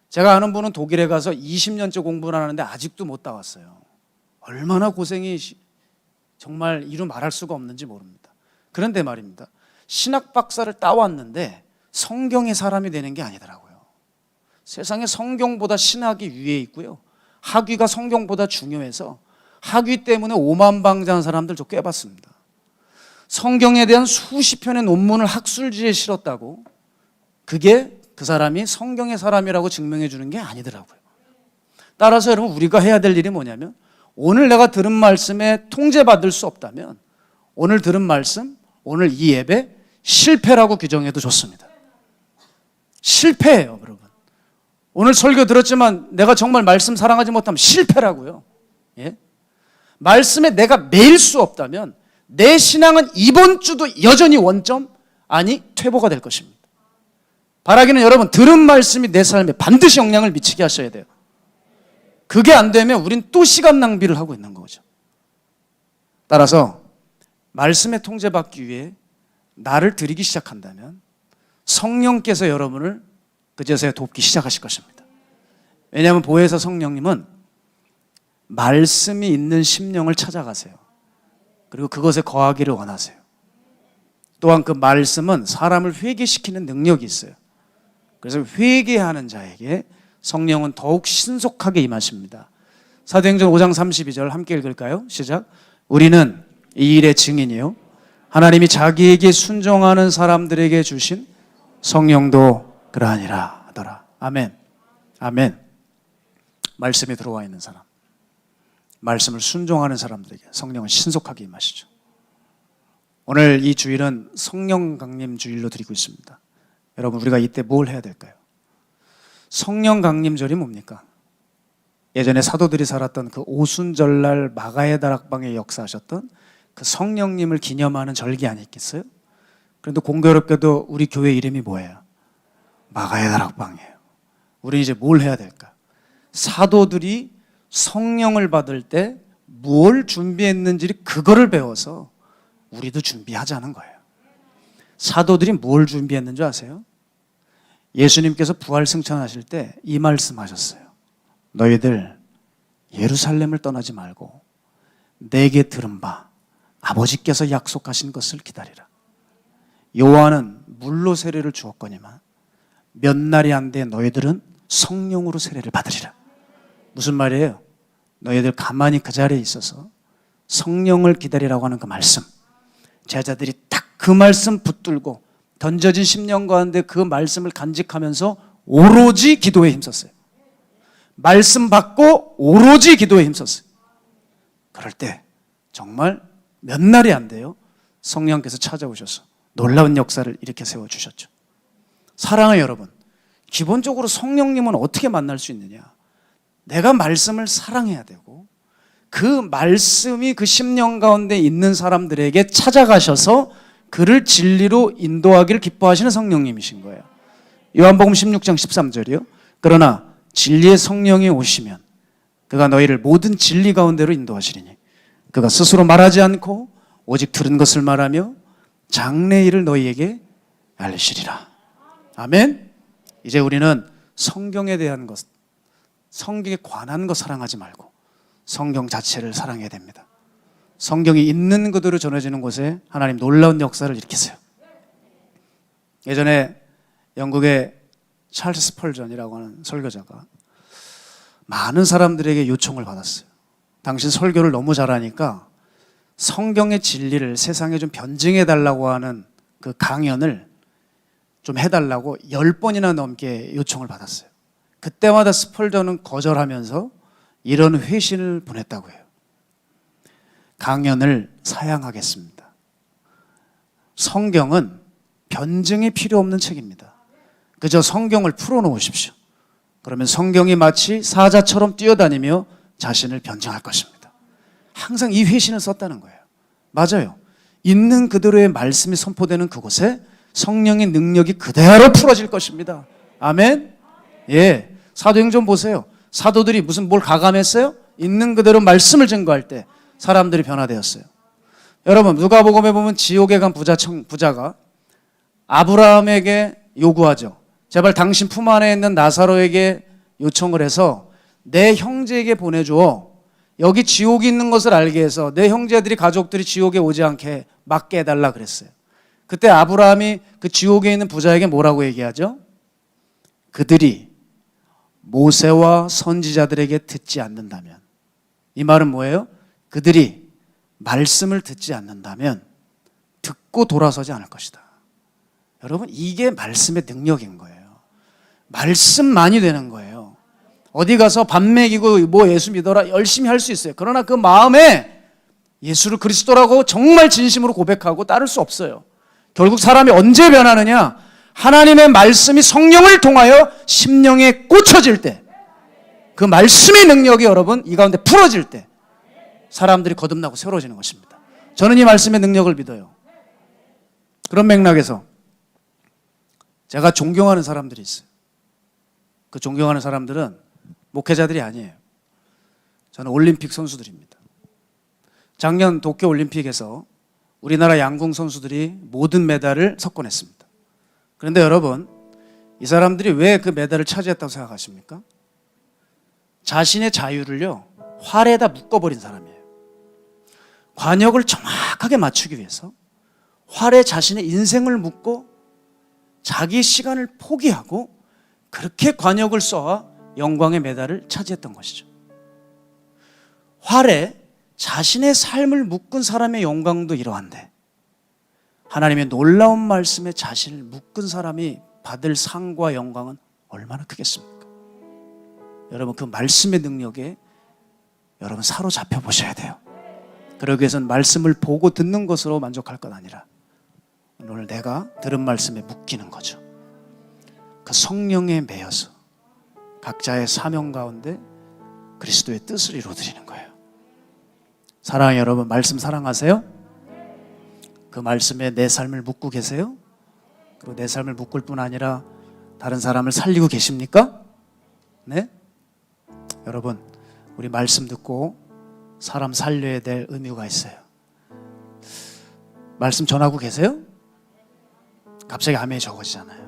제가 아는 분은 독일에 가서 20년째 공부를 하는데 아직도 못 따왔어요. 얼마나 고생이 정말 이루 말할 수가 없는지 모릅니다. 그런데 말입니다, 신학 박사를 따왔는데 성경의 사람이 되는 게 아니더라고요. 세상에 성경보다 신학이 위에 있고요, 학위가 성경보다 중요해서 학위 때문에 오만방자한 사람들 저 꽤 봤습니다. 성경에 대한 수십 편의 논문을 학술지에 실었다고 그게 그 사람이 성경의 사람이라고 증명해 주는 게 아니더라고요. 따라서 여러분, 우리가 해야 될 일이 뭐냐면, 오늘 내가 들은 말씀에 통제받을 수 없다면 오늘 들은 말씀, 오늘 이 예배 실패라고 규정해도 좋습니다. 실패예요, 여러분. 오늘 설교 들었지만 내가 정말 말씀 사랑하지 못하면 실패라고요. 예? 말씀에 내가 매일 수 없다면 내 신앙은 이번 주도 여전히 원점, 아니 퇴보가 될 것입니다. 바라기는 여러분, 들은 말씀이 내 삶에 반드시 영향을 미치게 하셔야 돼요. 그게 안 되면 우린 또 시간 낭비를 하고 있는 거죠. 따라서 말씀에 통제받기 위해 나를 드리기 시작한다면 성령께서 여러분을 그제서야 돕기 시작하실 것입니다. 왜냐하면 보혜사 성령님은 말씀이 있는 심령을 찾아가세요. 그리고 그것에 거하기를 원하세요. 또한 그 말씀은 사람을 회개시키는 능력이 있어요. 그래서 회개하는 자에게 성령은 더욱 신속하게 임하십니다. 사도행전 5장 32절 함께 읽을까요? 시작. 우리는 이 일의 증인이요, 하나님이 자기에게 순종하는 사람들에게 주신 성령도 그러하니라 하더라. 아멘. 아멘. 말씀에 들어와 있는 사람, 말씀을 순종하는 사람들에게 성령은 신속하게 임하시죠. 오늘 이 주일은 성령 강림 주일로 드리고 있습니다. 여러분, 우리가 이때 뭘 해야 될까요? 성령 강림절이 뭡니까? 예전에 사도들이 살았던 그 오순절날 마가의 다락방에 역사하셨던 그 성령님을 기념하는 절기 아니겠어요? 그런데 공교롭게도 우리 교회 이름이 뭐예요? 마가의 다락방이에요. 우리 이제 뭘 해야 될까? 사도들이 성령을 받을 때 뭘 준비했는지 그거를 배워서 우리도 준비하자는 거예요. 사도들이 뭘 준비했는 줄 아세요? 예수님께서 부활 승천하실 때 이 말씀하셨어요. 너희들 예루살렘을 떠나지 말고 내게 들은 바 아버지께서 약속하신 것을 기다리라. 요한은 물로 세례를 주었거니와 몇 날이 안 돼 너희들은 성령으로 세례를 받으리라. 무슨 말이에요? 너희들 가만히 그 자리에 있어서 성령을 기다리라고 하는 그 말씀. 제자들이 딱 그 말씀 붙들고 던져진 10년 가운데 그 말씀을 간직하면서 오로지 기도에 힘썼어요. 말씀 받고 오로지 기도에 힘썼어요. 그럴 때 정말 몇 날이 안 돼요. 성령께서 찾아오셔서 놀라운 역사를 일으켜 세워주셨죠. 사랑하는 여러분, 기본적으로 성령님은 어떻게 만날 수 있느냐? 내가 말씀을 사랑해야 되고 그 말씀이 그 10년 가운데 있는 사람들에게 찾아가셔서 그를 진리로 인도하기를 기뻐하시는 성령님이신 거예요. 요한복음 16장 13절이요. 그러나 진리의 성령이 오시면 그가 너희를 모든 진리 가운데로 인도하시리니 그가 스스로 말하지 않고 오직 들은 것을 말하며 장래일을 너희에게 알리시리라. 아멘. 이제 우리는 성경에 대한 것, 성경에 관한 것 사랑하지 말고 성경 자체를 사랑해야 됩니다. 성경이 있는 그대로 전해지는 곳에 하나님 놀라운 역사를 일으키세요. 예전에 영국의 찰스 스펄전이라고 하는 설교자가 많은 사람들에게 요청을 받았어요. 당신 설교를 너무 잘하니까 성경의 진리를 세상에 좀 변증해 달라고 하는 그 강연을 좀 해달라고 10번이나 넘게 요청을 받았어요. 그때마다 스펄전은 거절하면서 이런 회신을 보냈다고 해요. 강연을 사양하겠습니다. 성경은 변증이 필요 없는 책입니다. 그저 성경을 풀어놓으십시오. 그러면 성경이 마치 사자처럼 뛰어다니며 자신을 변증할 것입니다. 항상 이 회신을 썼다는 거예요. 맞아요. 있는 그대로의 말씀이 선포되는 그곳에 성령의 능력이 그대로 풀어질 것입니다. 아멘? 예. 사도행전 보세요. 사도들이 무슨 뭘 가감했어요? 있는 그대로 말씀을 증거할 때 사람들이 변화되었어요. 여러분, 누가복음에 보면 지옥에 간 부자가 아브라함에게 요구하죠. 제발 당신 품 안에 있는 나사로에게 요청을 해서 내 형제에게 보내줘. 여기 지옥이 있는 것을 알게 해서 내 형제들이 가족들이 지옥에 오지 않게 막게 해달라 그랬어요. 그때 아브라함이 그 지옥에 있는 부자에게 뭐라고 얘기하죠? 그들이 모세와 선지자들에게 듣지 않는다면, 이 말은 뭐예요? 그들이 말씀을 듣지 않는다면 듣고 돌아서지 않을 것이다. 여러분, 이게 말씀의 능력인 거예요. 말씀만이 되는 거예요. 어디 가서 밥 먹이고 뭐 예수 믿어라 열심히 할 수 있어요. 그러나 그 마음에 예수를 그리스도라고 정말 진심으로 고백하고 따를 수 없어요. 결국 사람이 언제 변하느냐? 하나님의 말씀이 성령을 통하여 심령에 꽂혀질 때, 그 말씀의 능력이 여러분 이 가운데 풀어질 때 사람들이 거듭나고 새로워지는 것입니다. 저는 이 말씀의 능력을 믿어요. 그런 맥락에서 제가 존경하는 사람들이 있어요. 그 존경하는 사람들은 목회자들이 아니에요. 저는 올림픽 선수들입니다. 작년 도쿄올림픽에서 우리나라 양궁 선수들이 모든 메달을 석권했습니다. 그런데 여러분, 이 사람들이 왜 그 메달을 차지했다고 생각하십니까? 자신의 자유를요, 활에다 묶어버린 사람이에요. 관역을 정확하게 맞추기 위해서 활에 자신의 인생을 묶고 자기 시간을 포기하고 그렇게 관역을 쏘아 영광의 메달을 차지했던 것이죠. 활에 자신의 삶을 묶은 사람의 영광도 이러한데 하나님의 놀라운 말씀에 자신을 묶은 사람이 받을 상과 영광은 얼마나 크겠습니까? 여러분, 그 말씀의 능력에 여러분 사로잡혀 보셔야 돼요. 그러기 위해서는 말씀을 보고 듣는 것으로 만족할 것 아니라 오늘 내가 들은 말씀에 묶이는 거죠. 그 성령에 매여서 각자의 사명 가운데 그리스도의 뜻을 이루어드리는 거예요. 사랑하는 여러분, 말씀 사랑하세요? 그 말씀에 내 삶을 묶고 계세요? 그리고 내 삶을 묶을 뿐 아니라 다른 사람을 살리고 계십니까? 네? 여러분, 우리 말씀 듣고 사람 살려야 될 의무가 있어요. 말씀 전하고 계세요? 갑자기 아멘이 적어지잖아요.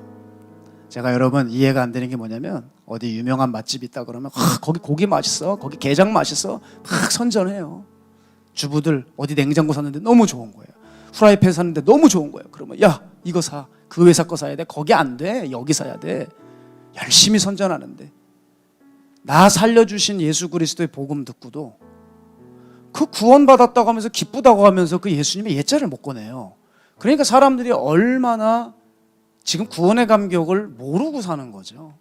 제가 여러분 이해가 안 되는 게 뭐냐면 어디 유명한 맛집 있다 그러면 거기 고기 맛있어, 거기 게장 맛있어 막 선전해요. 주부들 어디 냉장고 샀는데 너무 좋은 거예요. 프라이팬 샀는데 너무 좋은 거예요. 그러면 야 이거 사, 그 회사 거 사야 돼, 거기 안 돼, 여기 사야 돼. 열심히 선전하는데 나 살려주신 예수 그리스도의 복음 듣고도 그 구원받았다고 하면서 기쁘다고 하면서 그 예수님의 예자를 못 꺼내요. 그러니까 사람들이 얼마나 지금 구원의 감격을 모르고 사는 거죠.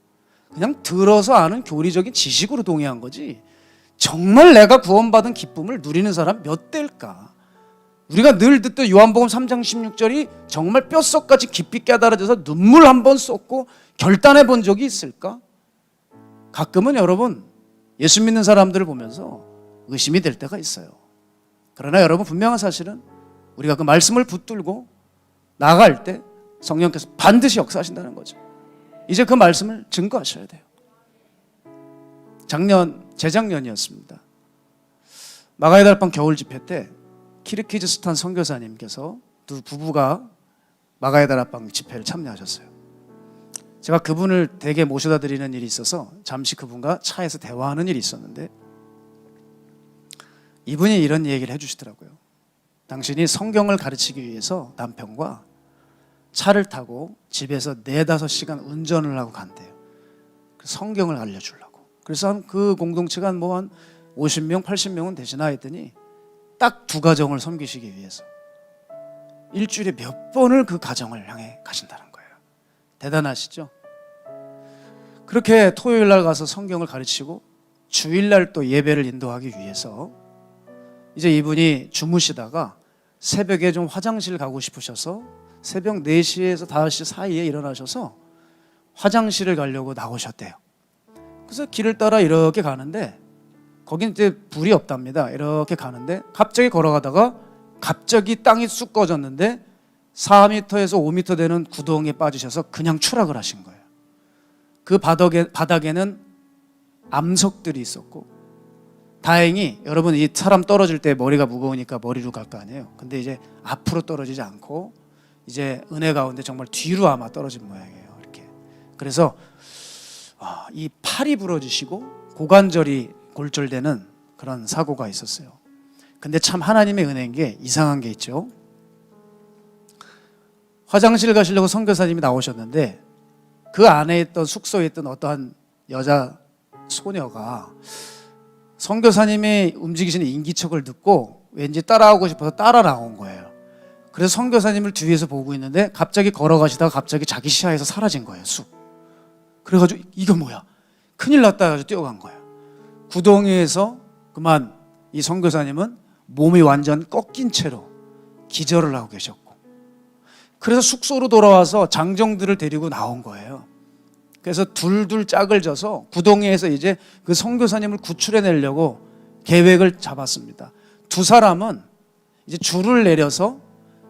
그냥 들어서 아는 교리적인 지식으로 동의한 거지 정말 내가 구원받은 기쁨을 누리는 사람 몇 대일까? 우리가 늘 듣던 요한복음 3장 16절이 정말 뼛속까지 깊이 깨달아져서 눈물 한 번 쏟고 결단해 본 적이 있을까? 가끔은 여러분 예수 믿는 사람들을 보면서 의심이 될 때가 있어요. 그러나 여러분 분명한 사실은 우리가 그 말씀을 붙들고 나아갈 때 성령께서 반드시 역사하신다는 거죠. 이제 그 말씀을 증거하셔야 돼요. 재작년이었습니다. 마가의 달방 겨울 집회 때 키르기즈스탄 선교사님께서 두 부부가 마가의 달방 집회를 참여하셨어요. 제가 그분을 댁에 모셔다 드리는 일이 있어서 잠시 그분과 차에서 대화하는 일이 있었는데 이분이 이런 얘기를 해주시더라고요. 당신이 성경을 가르치기 위해서 남편과 차를 타고 집에서 4-5시간 운전을 하고 간대요. 성경을 알려주려고. 그래서 그 공동체가 뭐 한 50명, 80명은 되시나 했더니 딱 2가정을 섬기시기 위해서 일주일에 몇 번을 그 가정을 향해 가신다는 거예요. 대단하시죠? 그렇게 토요일 날 가서 성경을 가르치고 주일날 또 예배를 인도하기 위해서 이제 이분이 주무시다가 새벽에 좀 화장실 가고 싶으셔서 새벽 4시에서 5시 사이에 일어나셔서 화장실을 가려고 나오셨대요. 그래서 길을 따라 이렇게 가는데 거긴 이제 불이 없답니다. 이렇게 가는데 갑자기 걸어가다가 갑자기 땅이 쑥 꺼졌는데 4m에서 5m 되는 구덩이에 빠지셔서 그냥 추락을 하신 거예요. 그 바닥에는 암석들이 있었고 다행히 여러분 이 사람 떨어질 때 머리가 무거우니까 머리로 갈 거 아니에요. 근데 이제 앞으로 떨어지지 않고 이제 은혜 가운데 정말 뒤로 아마 떨어진 모양이에요. 이렇게. 그래서 이 팔이 부러지시고 고관절이 골절되는 그런 사고가 있었어요. 근데 참 하나님의 은혜인 게 이상한 게 있죠. 화장실 가시려고 선교사님이 나오셨는데 그 안에 있던 숙소에 있던 어떠한 여자 소녀가 선교사님이 움직이시는 인기척을 듣고 왠지 따라오고 싶어서 따라 나온 거예요. 그래서 선교사님을 뒤에서 보고 있는데 갑자기 걸어가시다가 갑자기 자기 시야에서 사라진 거예요. 쑥. 그래가지고 이거 뭐야? 큰일 났다 해가지고 뛰어간 거예요. 구덩이에서 그만 이 선교사님은 몸이 완전 꺾인 채로 기절을 하고 계셨고 그래서 숙소로 돌아와서 장정들을 데리고 나온 거예요. 그래서 둘둘 짝을 져서 구덩이에서 이제 그 선교사님을 구출해내려고 계획을 잡았습니다. 2사람은 이제 줄을 내려서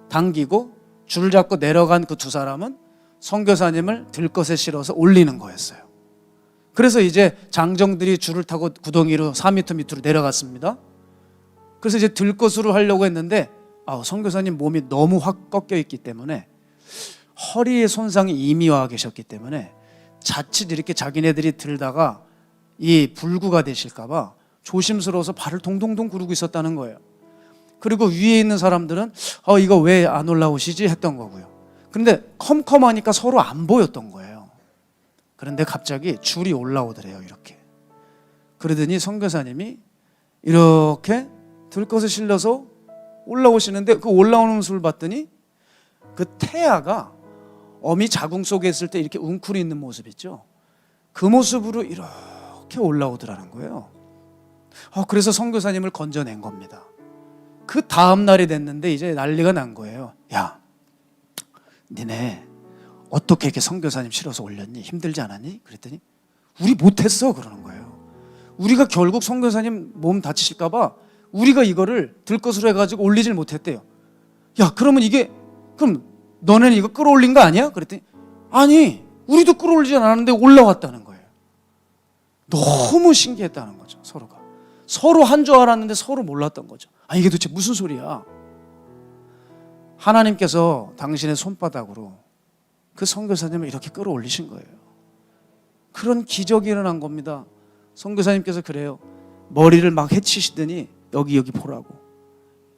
당기고 줄을 잡고 내려간 그 2사람은 선교사님을 들것에 실어서 올리는 거였어요. 그래서 이제 장정들이 줄을 타고 구덩이로 4m 밑으로 내려갔습니다. 그래서 이제 들것으로 하려고 했는데 선교사님 몸이 너무 확 꺾여 있기 때문에 허리에 손상이 이미 와 계셨기 때문에 자칫 이렇게 자기네들이 들다가 이 불구가 되실까 봐 조심스러워서 발을 동동동 구르고 있었다는 거예요. 그리고 위에 있는 사람들은 이거 왜 안 올라오시지 했던 거고요. 그런데 컴컴하니까 서로 안 보였던 거예요. 그런데 갑자기 줄이 올라오더래요. 이렇게. 그러더니 선교사님이 이렇게 들것에 실려서 올라오시는데 그 올라오는 모습을 봤더니 그 태아가 어미 자궁 속에 있을 때 이렇게 웅크리 있는 모습 있죠. 그 모습으로 이렇게 올라오더라는 거예요. 그래서 선교사님을 건져낸 겁니다. 그 다음 날이 됐는데 이제 난리가 난 거예요. 야, 니네 어떻게 이렇게 선교사님 실어서 올렸니? 힘들지 않았니? 그랬더니 우리 못했어 그러는 거예요. 우리가 결국 선교사님 몸 다치실까 봐 우리가 이거를 들것으로 해가지고 올리질 못했대요. 야, 그러면 그럼 너네는 이거 끌어올린 거 아니야? 그랬더니 아니, 우리도 끌어올리지 않았는데 올라왔다는 거예요. 너무 신기했다는 거죠, 서로가. 서로 한 줄 알았는데 서로 몰랐던 거죠. 아, 이게 도대체 무슨 소리야? 하나님께서 당신의 손바닥으로 그 선교사님을 이렇게 끌어올리신 거예요. 그런 기적이 일어난 겁니다. 선교사님께서 그래요. 머리를 막 해치시더니 여기 보라고.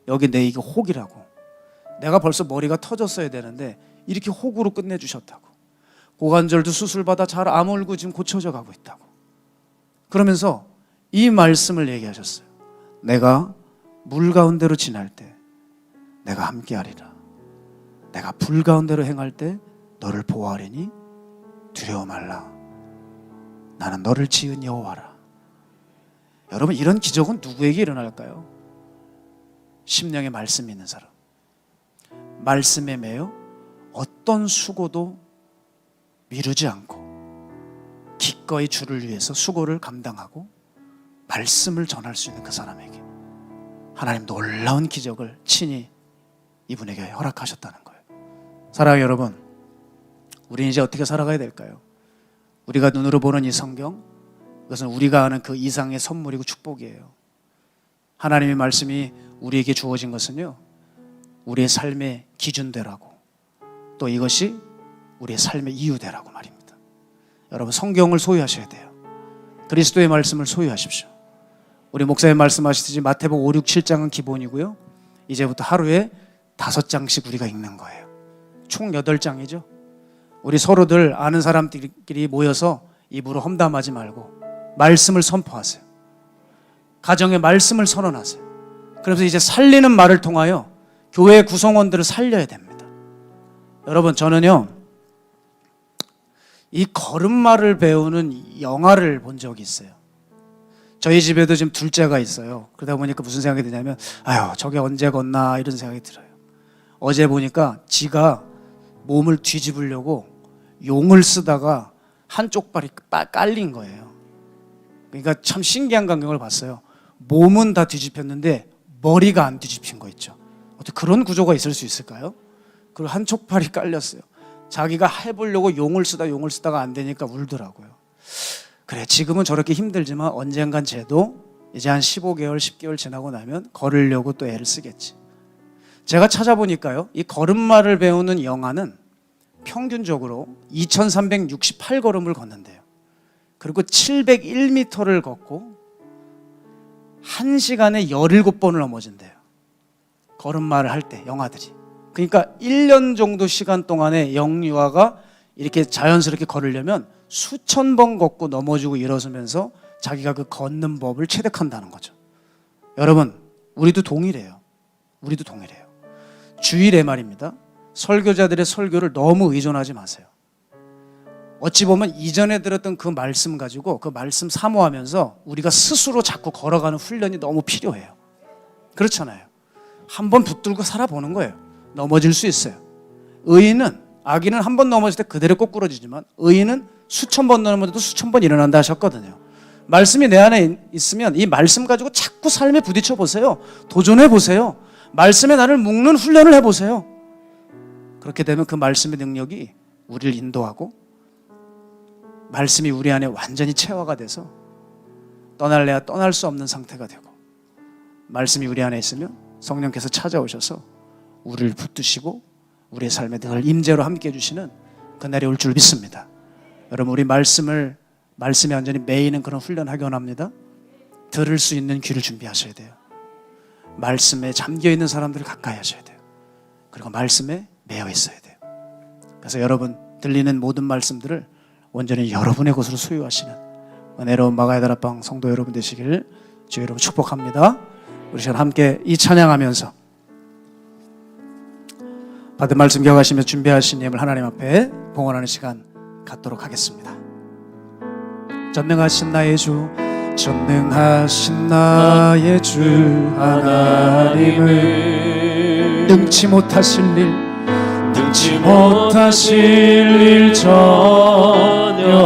여기 내 이게 혹이라고. 내가 벌써 머리가 터졌어야 되는데 이렇게 혹으로 끝내주셨다고. 고관절도 수술받아 잘 아물고 지금 고쳐져 가고 있다고. 그러면서 이 말씀을 얘기하셨어요. 내가 물 가운데로 지날 때 내가 함께하리라. 내가 불 가운데로 행할 때 너를 보호하리니 두려워 말라. 나는 너를 지은 여호와라. 여러분, 이런 기적은 누구에게 일어날까요? 심령의 말씀이 있는 사람, 말씀에 매여 어떤 수고도 미루지 않고 기꺼이 주를 위해서 수고를 감당하고 말씀을 전할 수 있는 그 사람에게 하나님 놀라운 기적을 친히 이분에게 허락하셨다는 거예요. 사랑하는 여러분, 우리는 이제 어떻게 살아가야 될까요? 우리가 눈으로 보는 이 성경, 그것은 우리가 아는 그 이상의 선물이고 축복이에요. 하나님의 말씀이 우리에게 주어진 것은요, 우리의 삶의 기준대라고, 또 이것이 우리의 삶의 이유대라고 말입니다. 여러분, 성경을 소유하셔야 돼요. 그리스도의 말씀을 소유하십시오. 우리 목사님 말씀하시듯이 마태복음 5, 6, 7장은 기본이고요, 이제부터 하루에 5장씩 우리가 읽는 거예요. 총 8장이죠. 우리 서로들 아는 사람들끼리 모여서 입으로 험담하지 말고 말씀을 선포하세요. 가정에 말씀을 선언하세요. 그래서 이제 살리는 말을 통하여 교회 구성원들을 살려야 됩니다. 여러분, 저는요, 이 걸음마를 배우는 영화를 본 적이 있어요. 저희 집에도 지금 둘째가 있어요. 그러다 보니까 무슨 생각이 드냐면, 아유, 저게 언제 걷나 이런 생각이 들어요. 어제 보니까 지가 몸을 뒤집으려고 용을 쓰다가 한쪽 발이 깔린 거예요. 그러니까 참 신기한 광경을 봤어요. 몸은 다 뒤집혔는데 머리가 안 뒤집힌 거 있죠. 어떻게 그런 구조가 있을 수 있을까요? 그리고 한쪽 발이 깔렸어요. 자기가 해보려고 용을 쓰다가 안 되니까 울더라고요. 그래, 지금은 저렇게 힘들지만 언젠간 쟤도 이제 한 15개월, 10개월 지나고 나면 걸으려고 또 애를 쓰겠지. 제가 찾아보니까요, 이 걸음마를 배우는 영아는 평균적으로 2368걸음을 걷는데요. 그리고 701m를 걷고 1시간에 17번을 넘어진대요. 걸음마를 할 때 영아들이. 그러니까 1년 정도 시간 동안에 영유아가 이렇게 자연스럽게 걸으려면 수천 번 걷고 넘어지고 일어서면서 자기가 그 걷는 법을 체득한다는 거죠. 여러분, 우리도 동일해요. 주일에 말입니다. 설교자들의 설교를 너무 의존하지 마세요. 어찌 보면 이전에 들었던 그 말씀 가지고 그 말씀 사모하면서 우리가 스스로 자꾸 걸어가는 훈련이 너무 필요해요. 그렇잖아요. 한번 붙들고 살아보는 거예요. 넘어질 수 있어요. 악인은 한 번 넘어질 때 그대로 꼬꾸러지지만 의인은 수천 번 넘어져도 수천 번 일어난다 하셨거든요. 말씀이 내 안에 있으면 이 말씀 가지고 자꾸 삶에 부딪혀 보세요. 도전해 보세요. 말씀에 나를 묶는 훈련을 해보세요. 그렇게 되면 그 말씀의 능력이 우리를 인도하고 말씀이 우리 안에 완전히 체화가 돼서 떠날래야 떠날 수 없는 상태가 되고, 말씀이 우리 안에 있으면 성령께서 찾아오셔서 우리를 붙드시고 우리의 삶에 늘 임재로 함께해 주시는 그날이 올 줄 믿습니다. 여러분, 우리 말씀에 완전히 매이는 그런 훈련하기 원합니다. 들을 수 있는 귀를 준비하셔야 돼요. 말씀에 잠겨있는 사람들을 가까이 하셔야 돼요. 그리고 말씀에 매여 있어야 돼요. 그래서 여러분, 들리는 모든 말씀들을 온전히 여러분의 것으로 소유하시는 은혜로운 마가의 다락방 성도 여러분 되시기를 주의 이름으로 축복합니다. 우리 시간 함께 이 찬양하면서 받은 말씀 기억하시며 준비하신 예물 하나님 앞에 봉헌하는 시간 갖도록 하겠습니다. 전능하신 나의 주 하나님을 능치 못하실 일 전혀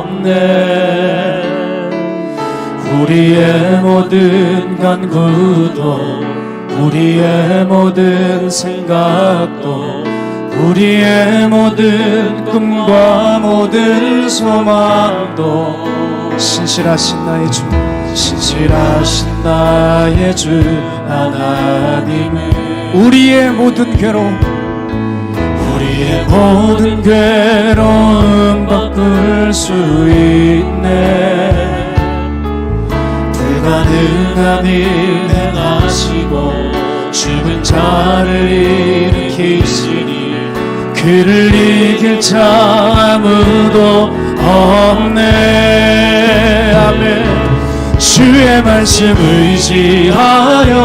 없네. 우리의 모든 간구도, 우리의 모든 생각도, 우리의 모든 꿈과 모든 소망도 신실하신 나의 주 신실하신 나의 주 하나님은 우리의 모든 괴로움 바꿀 수 있네. 불가능한 일 행하시고 죽은 자를 일으키시니 그를 이길 자 아무도 없네. 아멘. 주의 말씀 의지하여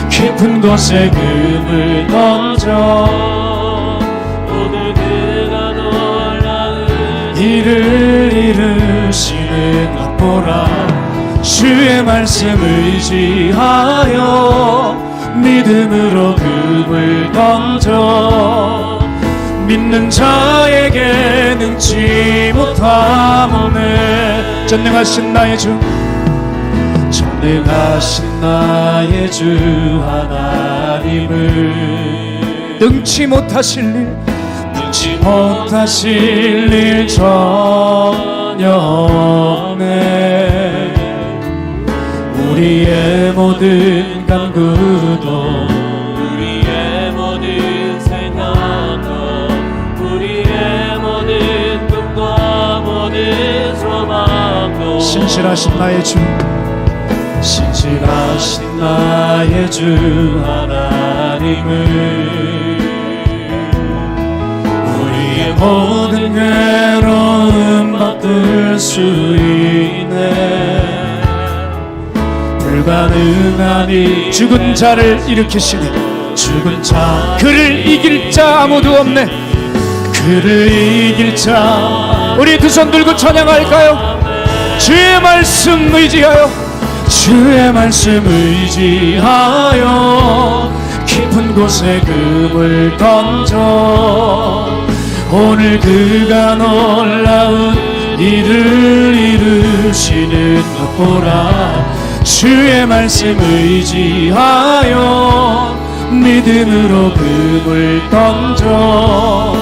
깊은 곳에 금을 던져 이를 이루시는 것 보라. 주의 말씀 의지하여 믿음으로 금을 던져 믿는 자에게 능치 못함 없네. 전능하신 나의 주 하나님을 능치 못하실 일 전혀 없네. 우리의 모든 간구도 우리의 모든 생각도 우리의 모든 꿈과 모든 소망도 신실하신 나의 주 하나님을 모든 괴로움 바꿀 수 있네. 불가능한 이 죽은 자를 일으키시니 그를 이길 자 아무도 없네. 그를 이길 자 우리 두 손 들고 찬양할까요? 주의 말씀 의지하여 깊은 곳에 금을 던져 오늘 그가 놀라운 일을 이루시는 것 보라. 주의 말씀 의지하여 믿음으로 금을 던져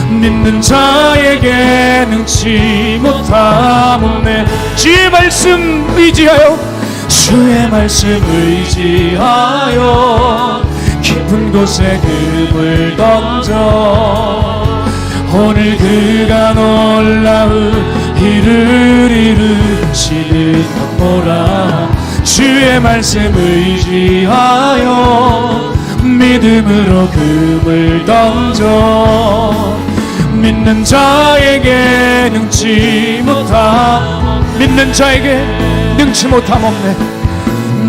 믿는 자에게 능치 못함 없네. 주의 말씀 의지하여 깊은 곳에 금을 던져 오늘 그가 놀라운 일을 이루시는 것 보라. 주의 말씀 의지하여 믿음으로 금을 던져 믿는 자에게 능치 못함 믿는 자에게 능치 못함 없네.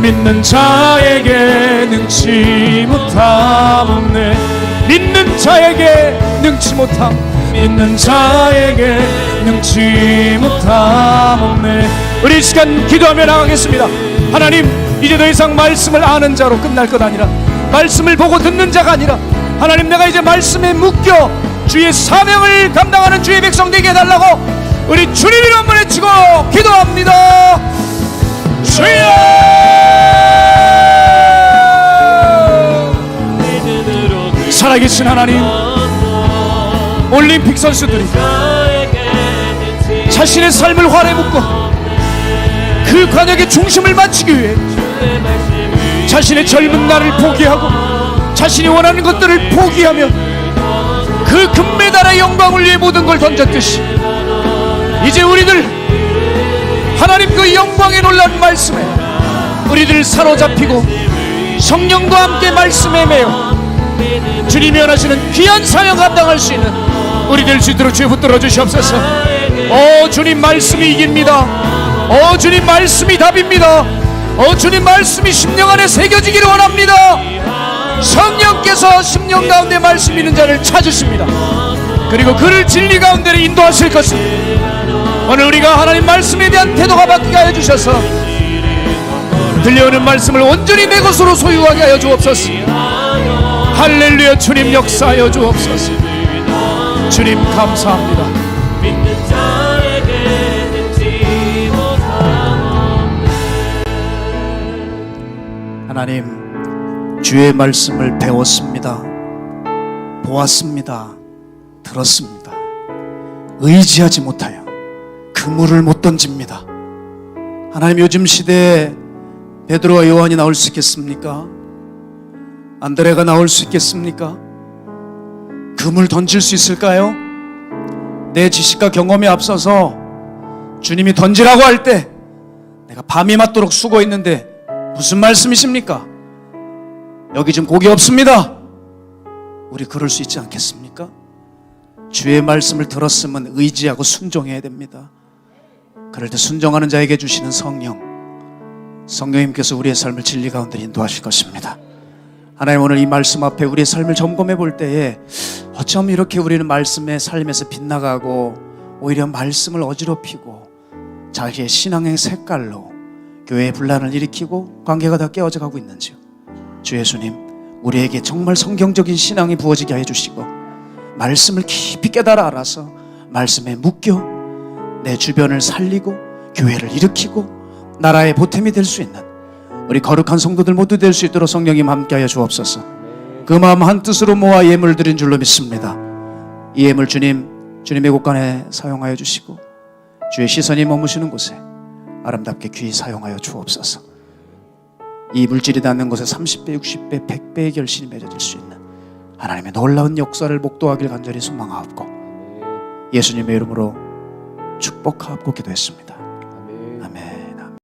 믿는 자에게 능치 못함 없네. 믿는 자에게 능치 못함 믿는 자에게 능치 못함 없네. 우리 이 시간 기도하며 나가겠습니다. 하나님, 이제 더 이상 말씀을 아는 자로 끝날 것 아니라 말씀을 보고 듣는 자가 아니라 하나님, 내가 이제 말씀에 묶여 주의 사명을 감당하는 주의 백성 되게 해달라고 우리 주님 이름 한번 외치고 기도합니다. 주여! 살아계신 하나님, 올림픽 선수들이 자신의 삶을 활에 묶고 그 관역의 중심을 맞추기 위해 자신의 젊은 날을 포기하고 자신이 원하는 것들을 포기하며 그 금메달의 영광을 위해 모든 걸 던졌듯이 이제 우리들 하나님 그 영광의 놀라운 말씀에 우리들 사로잡히고 성령과 함께 말씀에 매여 주님이 원하시는 귀한 사명 감당할 수 있는 우리 될 수 있도록 주여 붙들어 주시옵소서. 주님 말씀이 이깁니다. 주님 말씀이 답입니다. 주님 말씀이 심령 안에 새겨지기를 원합니다. 성령께서 심령 가운데 말씀 있는 자를 찾으십니다. 그리고 그를 진리 가운데로 인도하실 것을 오늘 우리가 하나님 말씀에 대한 태도가 바뀌게 하여 주셔서 들려오는 말씀을 온전히 내 것으로 소유하게 하여 주옵소서. 할렐루야. 주님 역사하여 주옵소서. 주님 감사합니다. 하나님, 주의 말씀을 배웠습니다. 보았습니다. 들었습니다. 의지하지 못하여 그물을 못 던집니다. 하나님, 요즘 시대에 베드로와 요한이 나올 수 있겠습니까? 안드레가 나올 수 있겠습니까? 금을 던질 수 있을까요? 내 지식과 경험에 앞서서 주님이 던지라고 할 때 내가 밤이 맞도록 수고했는데 무슨 말씀이십니까? 여기 지금 고기 없습니다. 우리 그럴 수 있지 않겠습니까? 주의 말씀을 들었으면 의지하고 순종해야 됩니다. 그럴 때 순종하는 자에게 주시는 성령님께서 우리의 삶을 진리 가운데 인도하실 것입니다. 하나님, 오늘 이 말씀 앞에 우리의 삶을 점검해 볼 때에 어쩜 이렇게 우리는 말씀의 삶에서 빗나가고 오히려 말씀을 어지럽히고 자기의 신앙의 색깔로 교회의 분란을 일으키고 관계가 다 깨어져 가고 있는지요. 주 예수님, 우리에게 정말 성경적인 신앙이 부어지게 해주시고 말씀을 깊이 깨달아 알아서 말씀에 묶여 내 주변을 살리고 교회를 일으키고 나라의 보탬이 될 수 있는 우리 거룩한 성도들 모두 될 수 있도록 성령님 함께하여 주옵소서. 그 마음 한뜻으로 모아 예물 드린 줄로 믿습니다. 이 예물 주님의 곳간에 사용하여 주시고 주의 시선이 머무시는 곳에 아름답게 귀히 사용하여 주옵소서. 이 물질이 닿는 곳에 30배, 60배, 100배의 결실이 맺어질 수 있는 하나님의 놀라운 역사를 목도하길 간절히 소망하옵고 예수님의 이름으로 축복하옵고 기도했습니다.